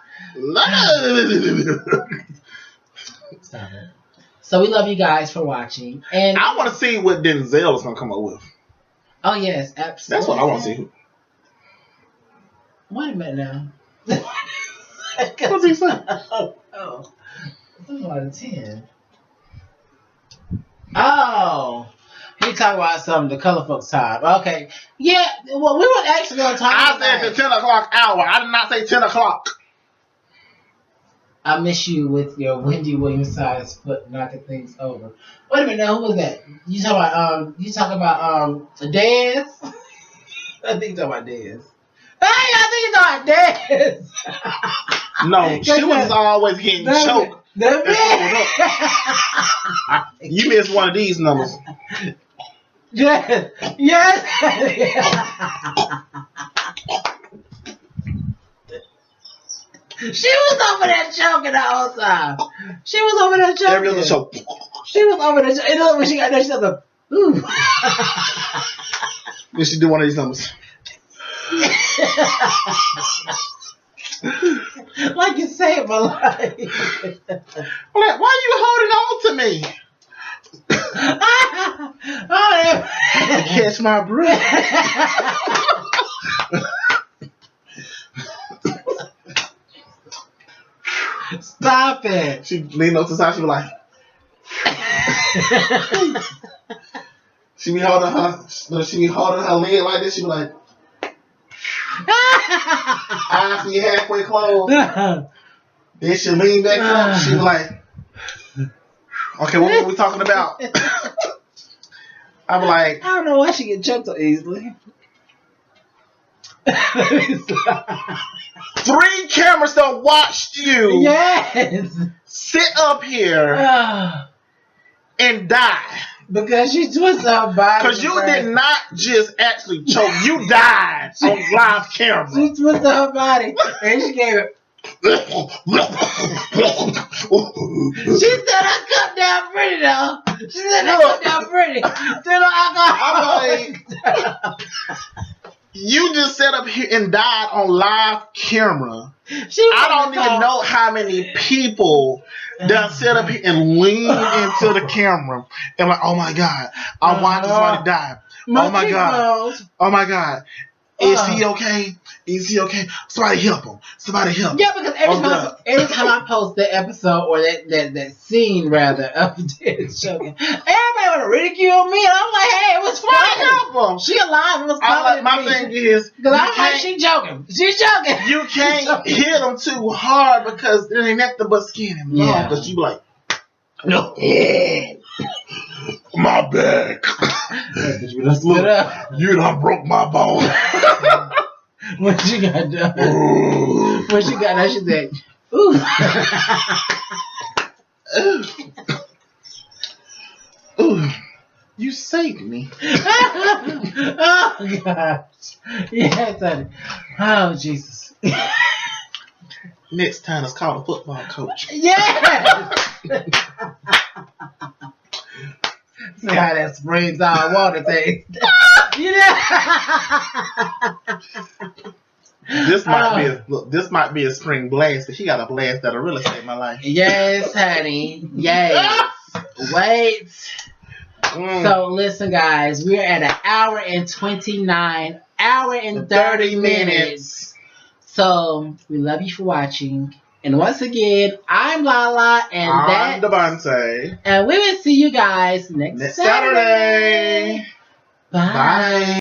Stop it. So we love you guys for watching. And I want to see what Denzel is going to come up with. Oh, yes, absolutely. That's what I want to see. Wait a minute now. What's he saying? Oh. 1 out of 10. Oh. He talking about something, the color folks time. Okay. Yeah, well, we were actually going to talk about I said the 10 o'clock hour. I did not say 10 o'clock. I miss you with your Wendy Williams size foot knocking things over. Wait a minute, now, who was that? You talking about Dez? I think you're talking about Dez. Hey, I think you're talking about Dez. No, she was always getting choked. You missed one of these numbers. Yes. She was over there choking the whole time. She was over there choking. Every other choke. She was over there. And then when she got there, she said, "Ooh." Did she do one of these numbers? Like you saved my life. Why are you holding on to me? Catch my breath. Stop it. She leaned up to the side. She was like, she be holding her leg like this. She be like, eyes be halfway closed. Then she lean back up. She be like, okay, what were we talking about? I'm like, I don't know why she get choked so easily. 3 cameras that watched you. Yes. Sit up here and die. Because she twisted her body. Because you did not just actually choke. You died on live camera. She twisted her body and she gave it. She said I cut down pretty though. She said I cut down pretty. You just sat up here and died on live camera. I don't even know how many people that sit up here and lean into the camera and like, oh my God, I watched somebody die. Oh my God. Is he okay? Is he okay? Somebody help him. Somebody help him. Yeah, because every time I post that episode or that scene rather of this joking, everybody want to ridicule me. And I'm like, hey, it was funny. Help him. She alive. It was I'm funny. like, my thing is, because I'm like, she joking. She's joking. you can't hit them too hard because it ain't nothing but skin and bone. Yeah. Because you be like, no. My back. Look, you done broke my bone. When she got done, when she got done, she said, "Ooh, ooh, you saved me." oh gosh, yes, honey. Oh Jesus. Next time, it's called a football coach. Yes. See how that springs all water thing. You know. This might be a spring blast, but he got a blast that'll really save my life. Yes, honey. Yes. Wait. So listen, guys, we're at an hour and 29, hour and 30 minutes. So we love you for watching. And once again, I'm Lala, and I'm Devonte. And we will see you guys next Saturday. Bye.